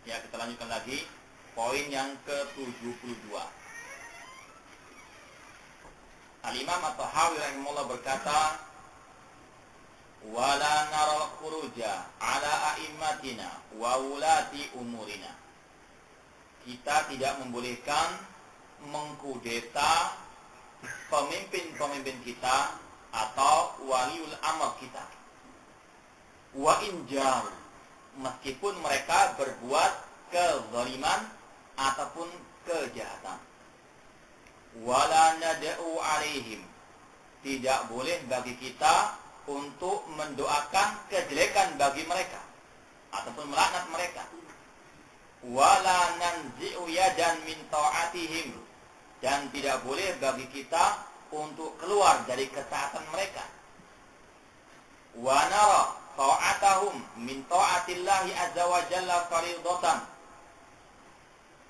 Ya, kita lanjutkan lagi poin yang ke-72. Al-Imam At-Tahawi rahimahullah berkata, wala naral khuruja ala a'immatina wa wulati umurina. Kita tidak membolehkan mengkudeta pemimpin-pemimpin kita atau waliul amr kita. Wa injar, meskipun mereka berbuat kezaliman ataupun kejahatan. Wala nad'u alaihim, tidak boleh bagi kita untuk mendoakan kejelekan bagi mereka ataupun melaknat mereka. Wala nanzi'u yadan min ta'atihim, dan tidak boleh bagi kita untuk keluar dari ketaatan mereka. Wa nara ta'atahum min ta'atillahi azza wa jalla fardhatan,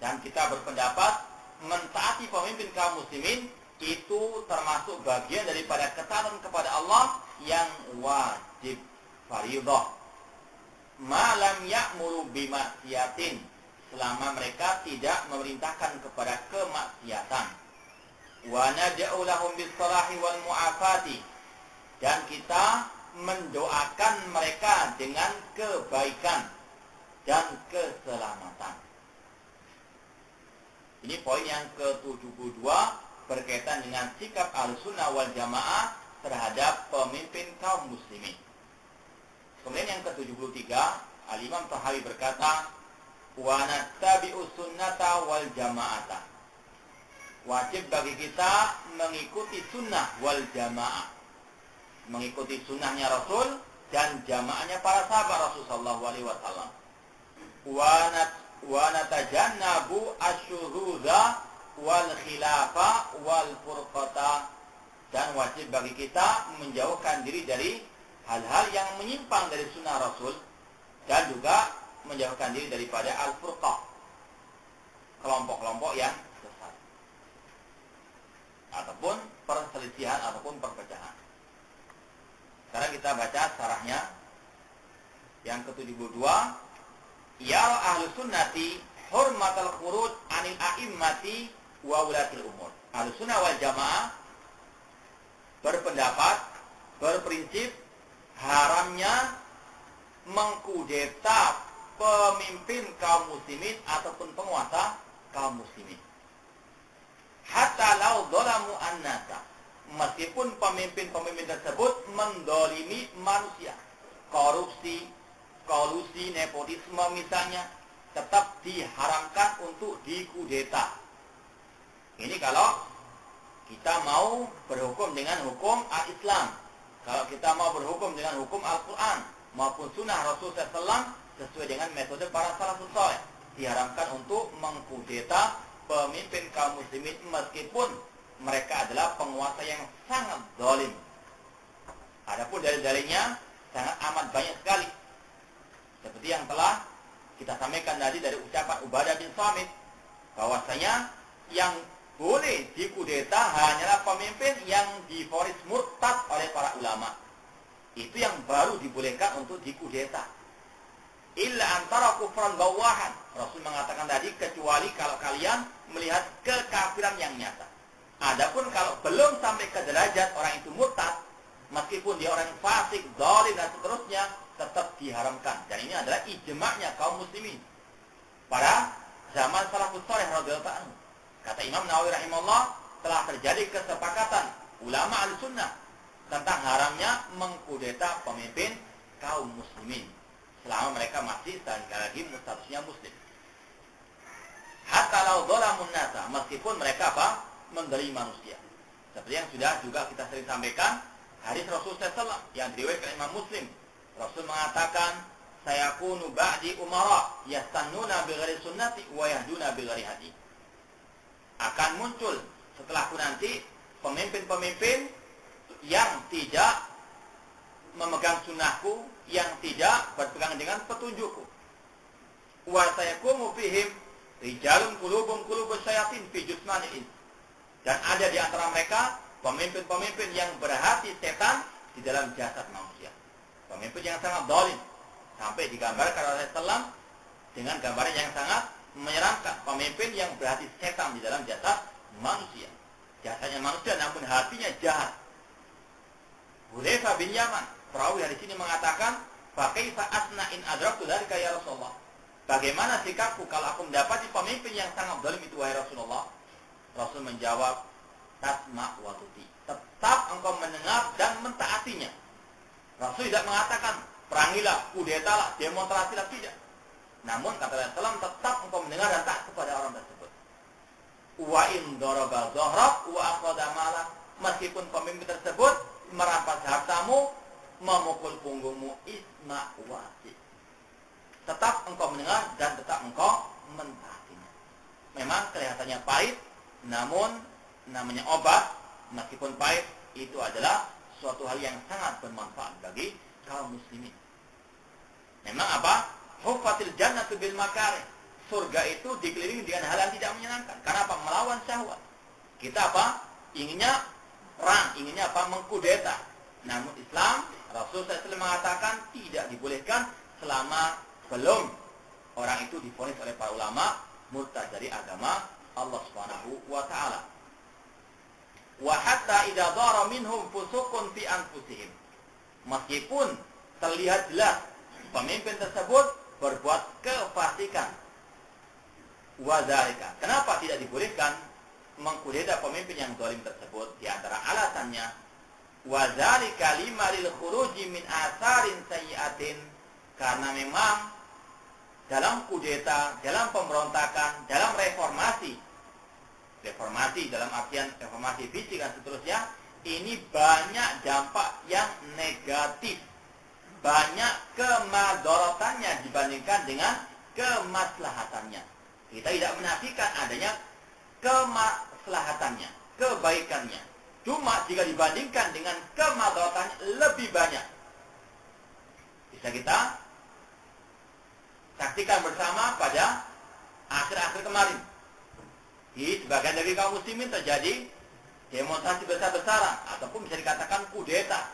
dan kita berpendapat mentaati pemimpin kaum muslimin itu termasuk bagian daripada ketaatan kepada Allah yang wajib, fardhah. Ma lam ya'muru bimaksiatin, selama mereka tidak memerintahkan kepada kemaksiatan. Wa nad'u lahum bis-salahi wal mu'afati, dan kita mendoakan mereka dengan kebaikan dan keselamatan. Ini poin yang ke-72 berkaitan dengan sikap Ahlussunnah wal Jamaah terhadap pemimpin kaum muslimin. Kemudian yang ke-73, Al-Imam Tahawi berkata, wa nattabi'u sunnata wal jama'ata. Wajib bagi kita mengikuti sunnah wal jamaah, mengikuti sunnahnya Rasul dan jamaahnya para sahabat Rasul sallallahu alaihi wasallam. Wa natajannabu asyuruza wal khilafa wal furqata, dan wajib bagi kita menjauhkan diri dari hal-hal yang menyimpang dari sunnah Rasul dan juga menjauhkan diri daripada al-furqah, kelompok-kelompok yang sesat ataupun perselisihan ataupun perpecahan. Sekarang kita baca syarahnya yang ke-72. Ya ahlus sunnati hurmatal khuruj anil a'immati wa ulatil umur. Ahlus sunnah wal jamaah berpendapat, berprinsip haramnya mengkudeta pemimpin kaum muslimin ataupun penguasa kaum muslimin. Hatta lau dhalamu an-nasa, meskipun pemimpin-pemimpin tersebut mendolimi manusia, korupsi, kolusi, nepotisme misalnya, tetap diharamkan untuk dikudeta. Ini kalau kita mau berhukum dengan hukum al-Islam, kalau kita mau berhukum dengan hukum Al-Quran maupun sunnah Rasul SAW sesuai dengan metode para salafus saleh, diharamkan untuk mengkudeta pemimpin kaum muslimin meskipun mereka adalah penguasa yang sangat zalim. Adapun dalil-dalilnya sangat amat banyak sekali, seperti yang telah kita sampaikan tadi dari ucapan Ubadah bin Samit, bahwasanya yang boleh dikudeta hanyalah pemimpin yang divonis murtad oleh para ulama. Itu yang baru dibolehkan untuk dikudeta. Illa antara kufran bawahan, Rasul mengatakan tadi, kecuali kalau kalian melihat kekafiran yang nyata. Adapun kalau belum sampai ke derajat orang itu murtad, meskipun dia orang fasik, zalim dan seterusnya, tetap diharamkan. Dan ini adalah ijma'nya kaum muslimin pada zaman salafus saleh radhiyallahu anhu. Kata Imam Nawawi rahimahullah, telah terjadi kesepakatan ulama al-sunnah tentang haramnya mengkudeta pemimpin kaum muslimin selama mereka masih sekali lagi statusnya muslim. Hatta lau dhalamun nasa, meskipun mereka mendolimi manusia. Seperti yang sudah juga kita sering sampaikan, hadis Rasul SAW yang diriwayatkan Imam Muslim. Rasul mengatakan, sayakunu ba'di umara yastannuna bighairi sunnati wa yahduna bighairi hadi. Akan muncul setelahku nanti pemimpin-pemimpin yang tidak memegang sunnahku, yang tidak berpegang dengan petunjukku. Wa sayakumu fihim rijalun qulubum qulubus syayatin fi jusmanil ins. Dan ada di antara mereka pemimpin-pemimpin yang berhati setan di dalam jasad manusia. Pemimpin yang sangat zalim, sampai digambarkan oleh Rasulullah dengan gambaran yang sangat menyeramkan. Pemimpin yang berhati setan di dalam jasad manusia. Jasadnya manusia namun hatinya jahat. Hudzaifah bin Yaman, perawi hadis ini mengatakan, "Fa kaifa asna in adraktu dzalika ya Rasulullah?" Bagaimana sikapku kalau aku mendapati pemimpin yang sangat zalim itu wahai Rasulullah? Rasul menjawab, "Tasma' wa tuti." Tetap engkau mendengar dan mentaatinya. Rasul tidak mengatakan, "Perangilah, kudetalah, demonstrasilah," tidak. Namun kata Rasulullah, tetap engkau mendengar dan taat kepada orang tersebut. Wa in daraba dhahrak wa aqada malak. Meskipun pemimpin tersebut merampas hartamu, memukul punggungmu, isma' wasi. Tetap engkau mendengar dan tetap engkau mentaatinya. Memang kelihatannya pahit, namun namanya obat, meskipun pahit, itu adalah suatu hal yang sangat bermanfaat bagi kaum muslimin. Memang apa? Huffatil jannatu bil makarih. Surga itu dikelilingi dengan hal yang tidak menyenangkan. Karena apa? Melawan syahwat. Kita apa? Inginnya perang, inginnya apa? Mengkudeta. Namun Islam, Rasul SAW mengatakan tidak dibolehkan selama belum orang itu divonis oleh para ulama murtad dari agama Allah Subhanahu wa taala. wa hatta idza dhara minhum fusuqun fi anfusihim. Meskipun terlihat jelas pemimpin tersebut berbuat kefasikan. Wa dzalika. Kenapa tidak dibolehkan mengkudeta pemimpin yang zalim tersebut? Di antara alasannya, wa dzalika lima lil khuruji min atharin sayyi'atin, karena memang dalam kudeta, dalam pemberontakan, dalam reformasi dalam artian reformasi fisik dan seterusnya, ini banyak dampak yang negatif, banyak kemadaratannya dibandingkan dengan kemaslahatannya. Kita tidak menafikan adanya kemaslahatannya, kebaikannya. Cuma jika dibandingkan dengan kemadaratannya lebih banyak. Bisa kita saksikan bersama pada akhir-akhir kemarin. Di sebagian dari kaum muslimin terjadi demonstrasi besar-besaran ataupun bisa dikatakan kudeta.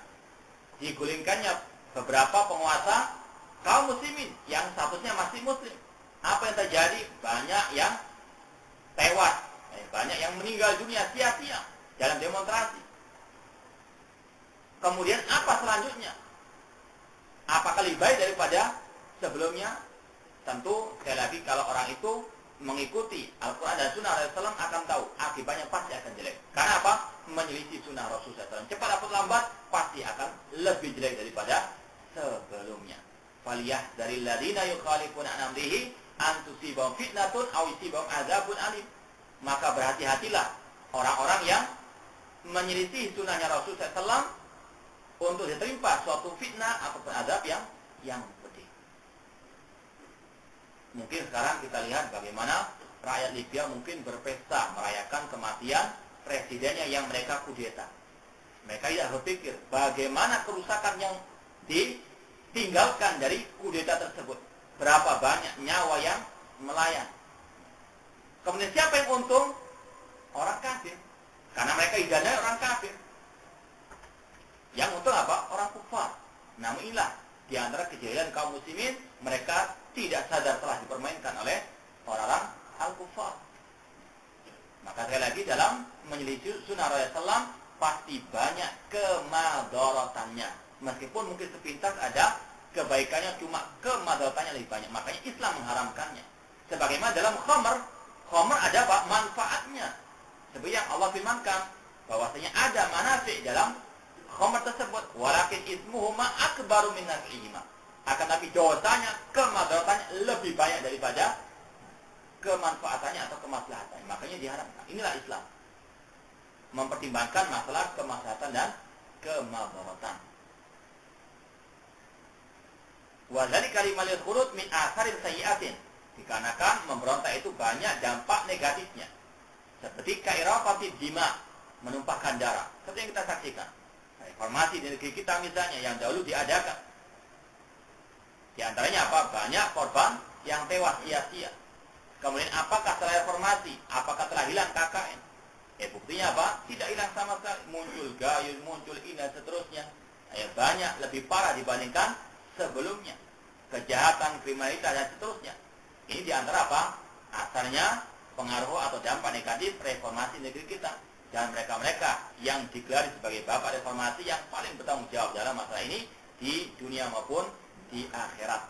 Digulingkannya beberapa penguasa kaum muslimin yang statusnya masih muslim. Apa yang terjadi? Banyak yang tewas, banyak yang meninggal dunia sia-sia dalam demonstrasi. Kemudian apa selanjutnya? Apakah lebih baik daripada sebelumnya? Tentu sekali lagi kalau orang itu mengikuti Al-Quran dan Sunnah Rasulullah SAW akan tahu akibatnya pasti akan jelek. Karena apa? Menyelisih Sunnah Rasulullah SAW. Cepat atau lambat pasti akan lebih jelek daripada sebelumnya. Faliyah dari ladina yukhalifuna an amrihi an tusibahum fitnatun aw yusibahum adzabun alim. Maka berhati-hatilah orang-orang yang menyelisih sunnahnya Rasulullah SAW untuk diterima suatu fitnah ataupun azab yang pedih. Mungkin sekarang kita lihat bagaimana rakyat Libya mungkin berpesta merayakan kematian presidennya yang mereka kudeta. Mereka tidak berpikir bagaimana kerusakan yang ditinggalkan dari kudeta tersebut. Berapa banyak nyawa yang melayang. Kemudian siapa yang untung? Orang kafir. Karena mereka idananya orang kafir. Yang untung apa? Orang kufar. Namun inilah di antara kejadian kaum muslimin, mereka tidak sadar telah dipermainkan oleh orang-orang al-kufar. Maka sekali lagi dalam menyelisih sunnah Rasulullah SAW pasti banyak kemadaratannya. Meskipun mungkin sepintas ada kebaikannya, cuma kemadaratannya lebih banyak. Makanya Islam mengharamkannya. Sebagaimana dalam khamr ada apa? Manfaatnya. Seperti yang Allah firmankan bahwasanya ada manfaat dalam khamr tersebut. Walakin ismuhuma akbaru min naf'ihima. Akan tapi dosanya, kemadaratannya lebih banyak daripada kemanfaatannya atau kemaslahatannya. Makanya diharamkan. Inilah Islam. Mempertimbangkan masalah kemaslahatan dan kemadaratan. Wa dzalika limal khurut min atharin sayyi'atin. Dikarenakan memberontak itu banyak dampak negatifnya. Seperti kairafatid dima, menumpahkan darah. Seperti yang kita saksikan. Reformasi di negeri kita misalnya yang dahulu diadakan. Di antaranya apa? Banyak korban yang tewas sia-sia. Kemudian apakah setelah reformasi? Apakah telah hilang KKN? Buktinya apa? Tidak hilang sama sekali. Muncul gayus, muncul ini dan seterusnya. Banyak lebih parah dibandingkan sebelumnya. Kejahatan, kriminalitas dan seterusnya. Ini di antara apa? Asalnya pengaruh atau dampak negatif reformasi negeri kita. Dan mereka-mereka yang digelar sebagai bapak reformasi yang paling bertanggung jawab dalam masalah ini di dunia maupun di akhirat.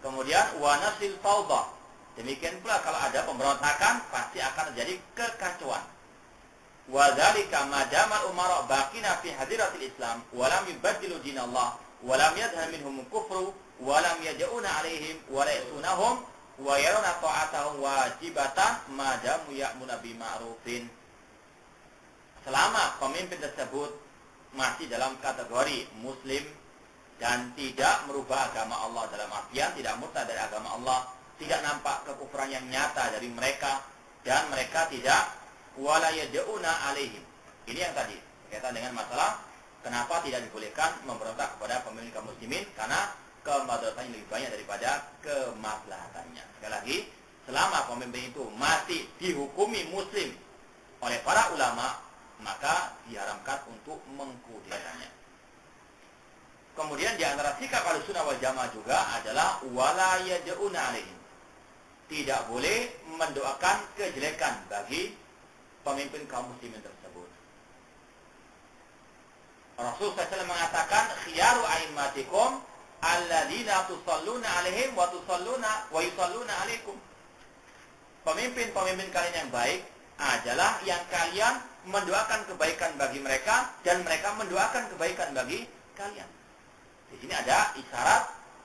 Kemudian wanasil fawdah. Demikian pula kalau ada pemberontakan pasti akan terjadi kekacauan. Wa dzalika madamal umara baqina fi hadiratil Islam wa lam yubaddilu dinallah wa lam yadhhar minhum kufru wa lam yaj'una alaihim wa la yasunahum wa yaruna ta'atahum wajibatan madamu ya'muna bi ma'rufin. Selama pemimpin tersebut masih dalam kategori muslim dan tidak merubah agama Allah, dalam artian tidak murtad dari agama Allah, tidak nampak kekufuran yang nyata dari mereka, dan mereka tidak wala yad'una alaihim. Ini yang tadi berkaitan dengan masalah kenapa tidak dibolehkan memberontak kepada pemimpin kaum muslimin, karena kemadaratannya lebih banyak daripada kemaslahatannya. Sekali lagi, selama pemimpin itu masih dihukumi muslim oleh para ulama, maka diharamkan untuk mengkudetanya. Kemudian di antara sikap Ahlussunnah wal Jamaah juga adalah wala yad'una alaihim. Tidak boleh mendoakan kejelekan bagi pemimpin kaum muslimin tersebut. Rasul SAW mengatakan khiyaru a'immatikum alladzina tusalluna alaihim wa yusalluna alaikum. Pemimpin-pemimpin kalian yang baik adalah yang kalian mendoakan kebaikan bagi mereka dan mereka mendoakan kebaikan bagi kalian. Di sini ada isyarat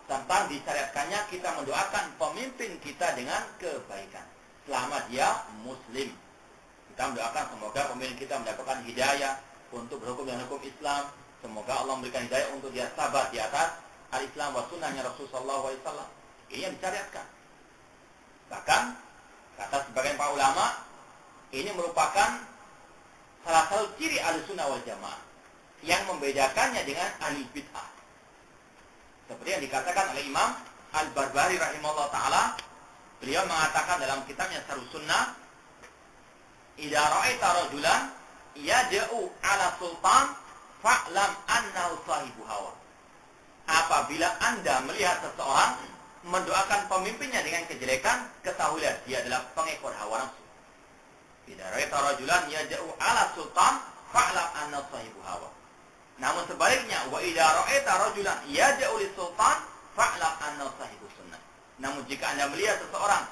tentang disyariatkannya kita mendoakan pemimpin kita dengan kebaikan selama dia muslim. Kita mendoakan semoga pemimpin kita mendapatkan hidayah untuk berhukum dengan hukum Islam. Semoga Allah memberikan hidayah untuk dia sabar di atas al-Islam wa sunnahnya Rasulullah SAW. Ini yang disyariatkan. Bahkan kata sebagian para ulama, ini merupakan salah satu ciri Ahlussunnah wal Jamaah yang membedakannya dengan ahli bid'ah. Seperti yang dikatakan oleh Imam Al-Barbahari rahimahullah ta'ala, beliau mengatakan dalam kitabnya Syarh Sunnah, idza ra'aita rajulan yad'u ala sultan fa'lam annahu sahibu hawa. Apabila Anda melihat seseorang mendoakan pemimpinnya dengan kejelekan, ketahuilah dia adalah pengekor hawa nafsu. Idza ra'aita rajulan yad'u ala sultan fa'lam annahu sahibu hawa. Namun sebaliknya, wa idza ra'aita rajulan yad'u lis sultan fa'lam annahu sahibu sunnah. Namun jika Anda melihat seseorang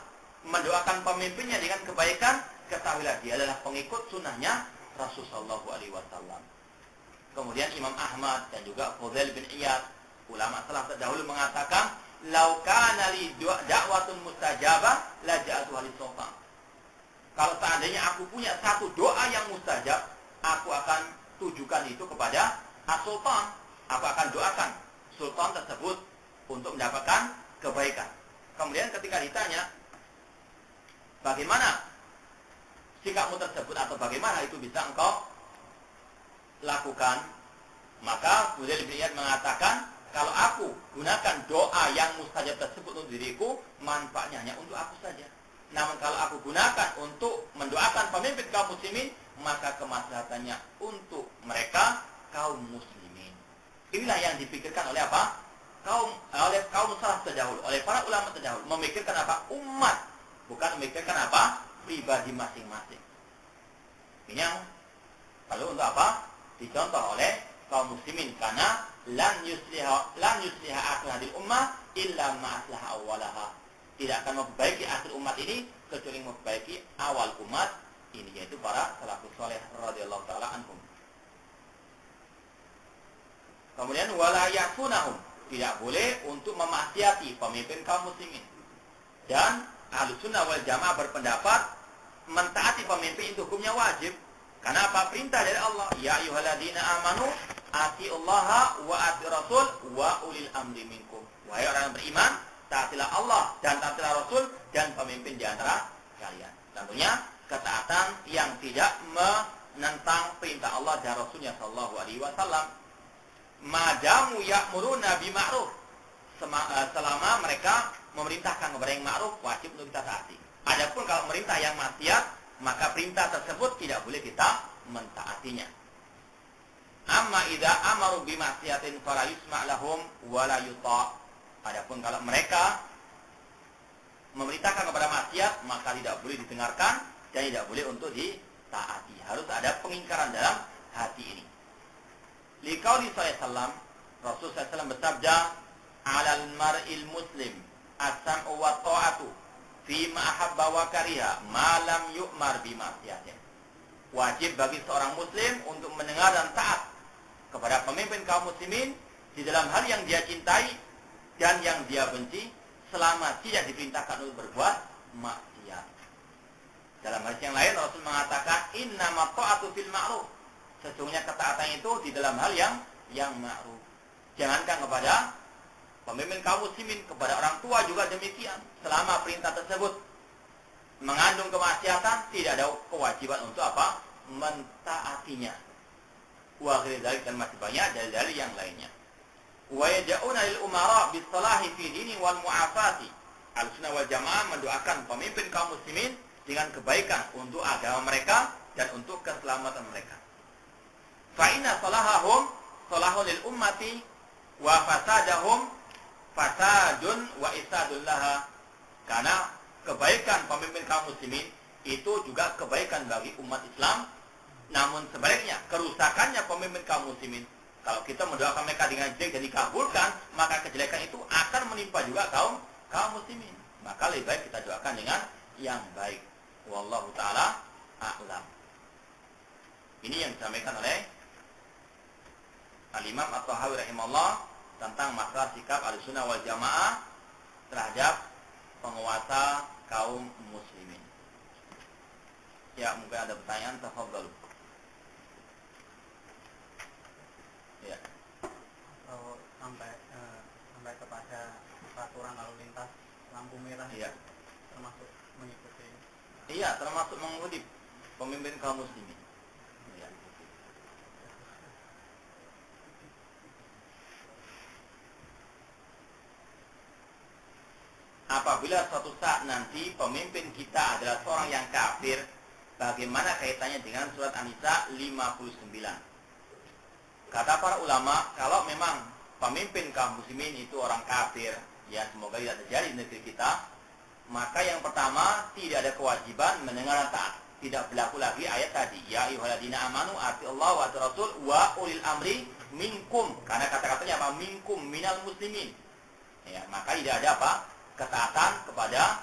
mendoakan pemimpinnya dengan kebaikan, ketahuilah dia adalah pengikut sunnahnya Rasulullah SAW. Kemudian Imam Ahmad dan juga Fudail bin Iyad, ulama salaf terdahulu mengatakan, "Lau kana li da'watun mustajabah la ja'atu halis sultan." Kalau seandainya aku punya satu doa yang mustajab, aku akan tujukan itu kepada as-sultan. Aku akan doakan sultan tersebut untuk mendapatkan kebaikan. Kemudian ketika ditanya, bagaimana sikapmu tersebut atau bagaimana itu bisa engkau lakukan? Maka Fudail bin Iyad mengatakan, kalau aku gunakan doa yang mustajab tersebut untuk diriku, manfaatnya hanya untuk aku saja. Namun kalau aku gunakan untuk mendoakan pemimpin kaum muslimin, maka kemaslahatannya untuk mereka kaum muslimin. Inilah yang dipikirkan oleh apa? Oleh kaum salaf terdahulu, oleh para ulama terdahulu, memikirkan apa? Umat, bukan memikirkan apa? Pribadi masing-masing. Ini yang perlu untuk apa? Dicontoh oleh kaum muslimin, karena lan yusliha akhir hadil ummah illa ma'aslaha awwalaha. Tidak akan memperbaiki akhir umat ini kecuali memperbaiki awal umat ini, yaitu para salafus saleh radhiyallahu taala anhum. Kemudian wala yasunahum, tidak boleh untuk memaksiati pemimpin kaum muslimin. Dan Ahlussunnah wal Jamaah berpendapat mentaati pemimpin itu hukumnya wajib. Karena apa? Perintah dari Allah. Ya ayyuhalladzina amanu atiullaha wa atiur rasul wa ulil amri minkum. Wahai orang yang beriman, taatilah Allah dan taatilah Rasul dan pemimpin di antara kalian. Tentunya ketaatan yang tidak menentang perintah Allah dan Rasulnya sallallahu alaihi wasallam. Madamu ya'muruna bima'ruf, selama mereka memerintahkan kepada yang ma'ruf, wajib untuk kita taati. Adapun kalau merintah yang maksiat, maka perintah tersebut tidak boleh kita mentaatinya. Amma idza amaru bimaksiatin fala yusma' lahum wa la yuta'. Adapun kalau mereka memerintahkan kepada maksiat, maka tidak boleh didengarkan dan tidak boleh untuk ditaati. Harus ada pengingkaran dalam hati ini. Liqauli sallallahu Rasul sallallahu bersabda, "Alal mar'il muslim as-sam'u wa ta'atu fi ma ahabba wa kariha ma lam yu'mar bi ma'siyatin." Wajib bagi seorang muslim untuk mendengar dan taat kepada pemimpin kaum muslimin di dalam hal yang dia cintai dan yang dia benci, selama tidak diperintahkan untuk berbuat maksiat. Dalam hadis yang lain Rasul mengatakan, "Innama ta'atu fil ma'ruf." Sesungguhnya ketaatan itu di dalam hal yang ma'ruf. Jangankan kepada pemimpin kaum muslimin, kepada orang tua juga demikian. Selama perintah tersebut mengandung kemaksiatan, tidak ada kewajiban untuk apa? Mentaatinya. Wa ghairi dzalik, dan masih banyak dalil-dalil yang lainnya. Wa yad'una lil umara bis salahi fi dini wal mu'afati. Ahlussunnah wal Jamaah mendoakan pemimpin kaum muslimin dengan kebaikan untuk agama mereka dan untuk keselamatan mereka. Fa inna salahahum salahun lil ummati wa fasadahum fasadun wa isadun laha. Karena kebaikan pemimpin kaum muslimin itu juga kebaikan bagi umat Islam. Namun sebaliknya, kerusakannya pemimpin kaum muslimin Kalau kita mendoakan mereka dengan jelek dan dikabulkan, maka kejelekan itu akan menimpa juga kaum muslimin. Maka lebih baik kita doakan dengan yang baik. Wallahu taala a'lam. Ini yang disampaikan oleh Al-Imam At-Tahawi rahimahullah tentang masalah sikap Ahlussunnah wal Jamaah terhadap penguasa kaum muslimin. Ya, mungkin ada pertanyaan, tafadhalu. Ya. Kalau sampai kepada peraturan lalu lintas lampu merah, Iya. termasuk mengikuti. Iya, termasuk mengikuti pemimpin kaum muslimin. Ya. Apabila suatu saat nanti pemimpin kita adalah seorang yang kafir, bagaimana kaitannya dengan surat An-Nisa 59? Kata para ulama, kalau memang pemimpin kaum muslimin itu orang kafir, ya semoga tidak terjadi di negeri kita, maka yang pertama tidak ada kewajiban mendengar dan taat. Tidak berlaku lagi ayat tadi, ya ayyuhalladzina amanu atiullaha wa atiur rasul wa ulil amri minkum. Karena kata-katanya apa? Minkum minal muslimin. Ya, maka tidak ada apa? Ketaatan kepada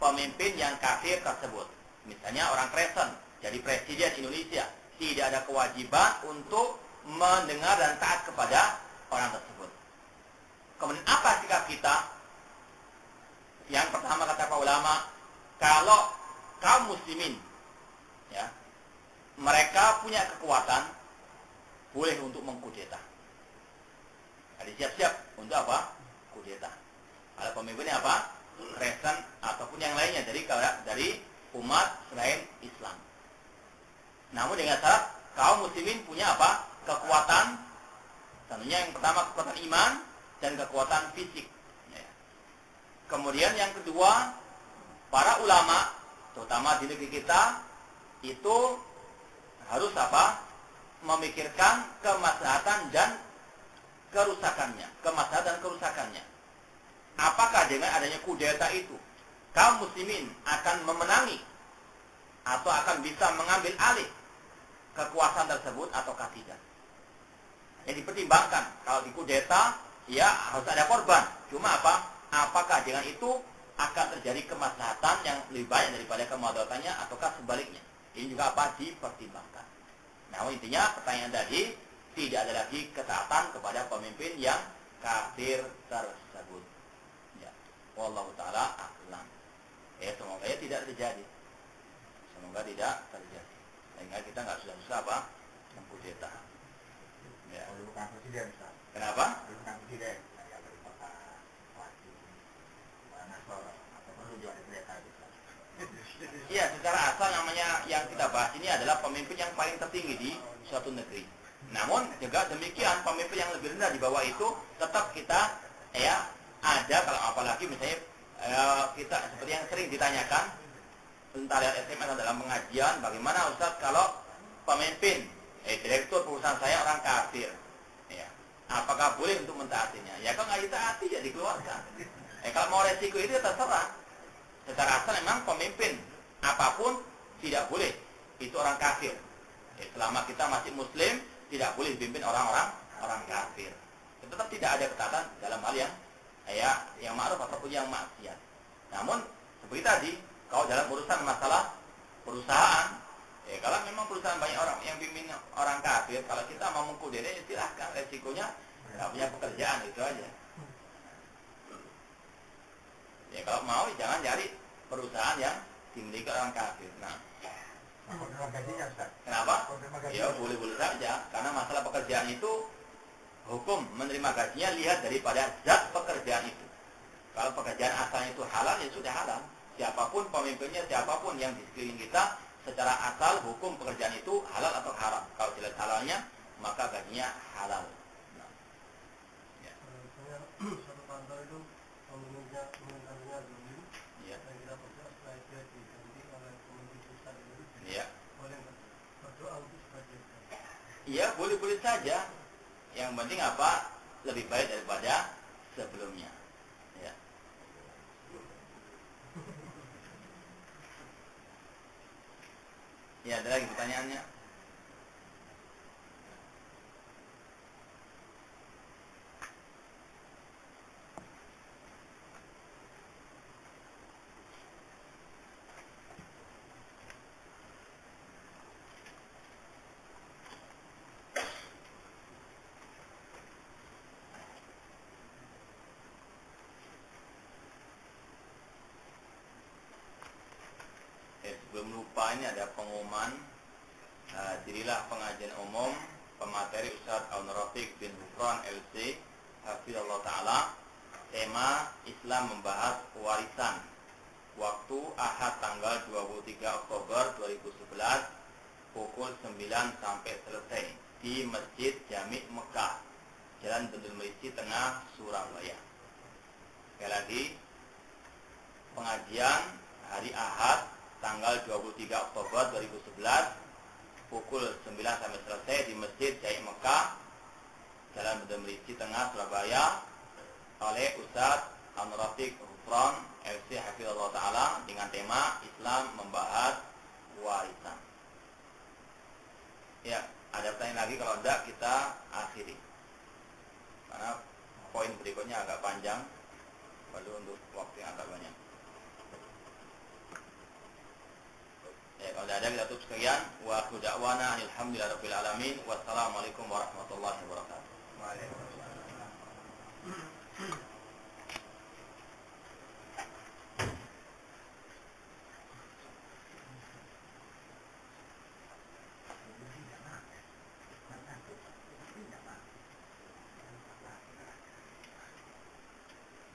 pemimpin yang kafir tersebut. Misalnya orang Kristen jadi presiden Indonesia, tidak ada kewajiban untuk mendengar dan taat kepada orang tersebut. Kemudian apa sikap kita? Yang pertama kata para ulama, kalau kaum muslimin ya, mereka punya kekuatan, boleh untuk mengkudeta. Jadi siap-siap untuk apa? Kudeta. Kalau pemimpinnya apa? Kristen ataupun yang lainnya dari umat selain Islam. Namun dengan syarat kaum muslimin punya apa? Kekuatan. Tentunya yang pertama kekuatan iman dan kekuatan fisik. Ya. Kemudian yang kedua, para ulama, terutama di negeri kita, itu harus apa? Memikirkan kemaslahatan dan kerusakannya. Kemaslahatan dan kerusakannya. Apakah dengan adanya kudeta itu kaum muslimin akan memenangi atau akan bisa mengambil alih kekuasaan tersebut ataukah tidak? Yang dipertimbangkan kalau di kudeta ya harus ada korban. Cuma apa? Apakah dengan itu akan terjadi kemaslahatan yang lebih banyak daripada kemadaratannya ataukah sebaliknya? Ini juga apa? Dipertimbangkan. Nah, intinya pertanyaan tadi tidak ada lagi ketaatan kepada pemimpin yang kafir tersebut. Wallahu ta'ala a'lam. Semoga tidak terjadi. Semoga tidak terjadi. Sehingga kita nggak susah-susah apa? Mengkudeta. Ya. Bukan presiden, Ustaz. Kenapa? Bukan presiden. Saya dari kota Wajib. Nasor. Atau perlu juga dikudeta, Ustaz. Iya, secara asal namanya yang kita bahas ini adalah pemimpin yang paling tertinggi di suatu negeri. Namun juga demikian pemimpin yang lebih rendah di bawah itu tetap kita ada, kalau apalagi misalnya kita seperti yang sering ditanyakan entah lihat SMS atau dalam pengajian, bagaimana Ustaz kalau pemimpin direktur perusahaan saya orang kafir, ya, apakah boleh untuk mentaatinya? Ya kalau nggak ditaati ya dikeluarkan. Kalau mau resiko itu terserah. Secara asal memang pemimpin apapun tidak boleh itu orang kafir. Selama kita masih muslim tidak boleh dipimpin orang kafir. Tetap tidak ada ketaatan dalam hal yang ma'ruf ataupun yang maksiat. Namun seperti tadi, kalau dalam urusan masalah perusahaan, kalau memang perusahaan banyak orang yang pimpin orang kafir, kalau kita mau mengkudeta ya silahkan, resikonya nggak punya pekerjaan, itu aja. Ya kalau mau jangan cari perusahaan yang dimiliki orang kafir. Nah, kenapa? Ya boleh-boleh saja, karena masalah pekerjaan itu hukum menerima gajinya lihat daripada zat pekerjaan itu. Kalau pekerjaan asalnya itu halal, ya sudah halal. Siapapun pemimpinnya, siapapun yang di sekeliling kita, secara asal hukum pekerjaan itu halal atau haram. Kalau jelas halalnya, maka gajinya halal. Nah. Ya. Satu kantor itu pemimpinnya dulu, yang kita kerja setelah dia diganti oleh pemimpin pusat itu. Iya. Boleh nggak berdoa untuk sebagian? Iya, boleh-boleh saja. Yang penting apa? Lebih baik daripada sebelumnya. Ya. Ya, ada lagi pertanyaannya? lupa ini ada pengumuman. Dirilah pengajian umum pemateri Ustadz Al-Rafiq bin Hufran LC Hafizallah Ta'ala. Tema Islam membahas warisan. Waktu Ahad tanggal 23 Oktober 2011 pukul 9 sampai selesai di Masjid Jami' Mekah, Jalan Bendul Merisi Tengah, Surabaya. Sekali lagi, pengajian hari Ahad tanggal 23 Oktober 2011 pukul 9 sampai selesai di Masjid Jami' Mekah, Jalan Bendul Merisi Tengah, Surabaya, oleh Ustadz Al-Rafiq Hufran LC Hafizallah Ta'ala dengan tema Islam membahas warisan. Ya, ada pertanyaan lagi? Kalau tidak kita akhiri, karena poin berikutnya agak panjang, perlu untuk waktu yang agak banyak. Ya, kalau tidak ada kita tutup sekian. Wa akhiru da'wana alhamdulillahirabbil alamin. Wassalamualaikum warahmatullahi wabarakatuh. Waalaikumsalam.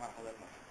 Marhaban.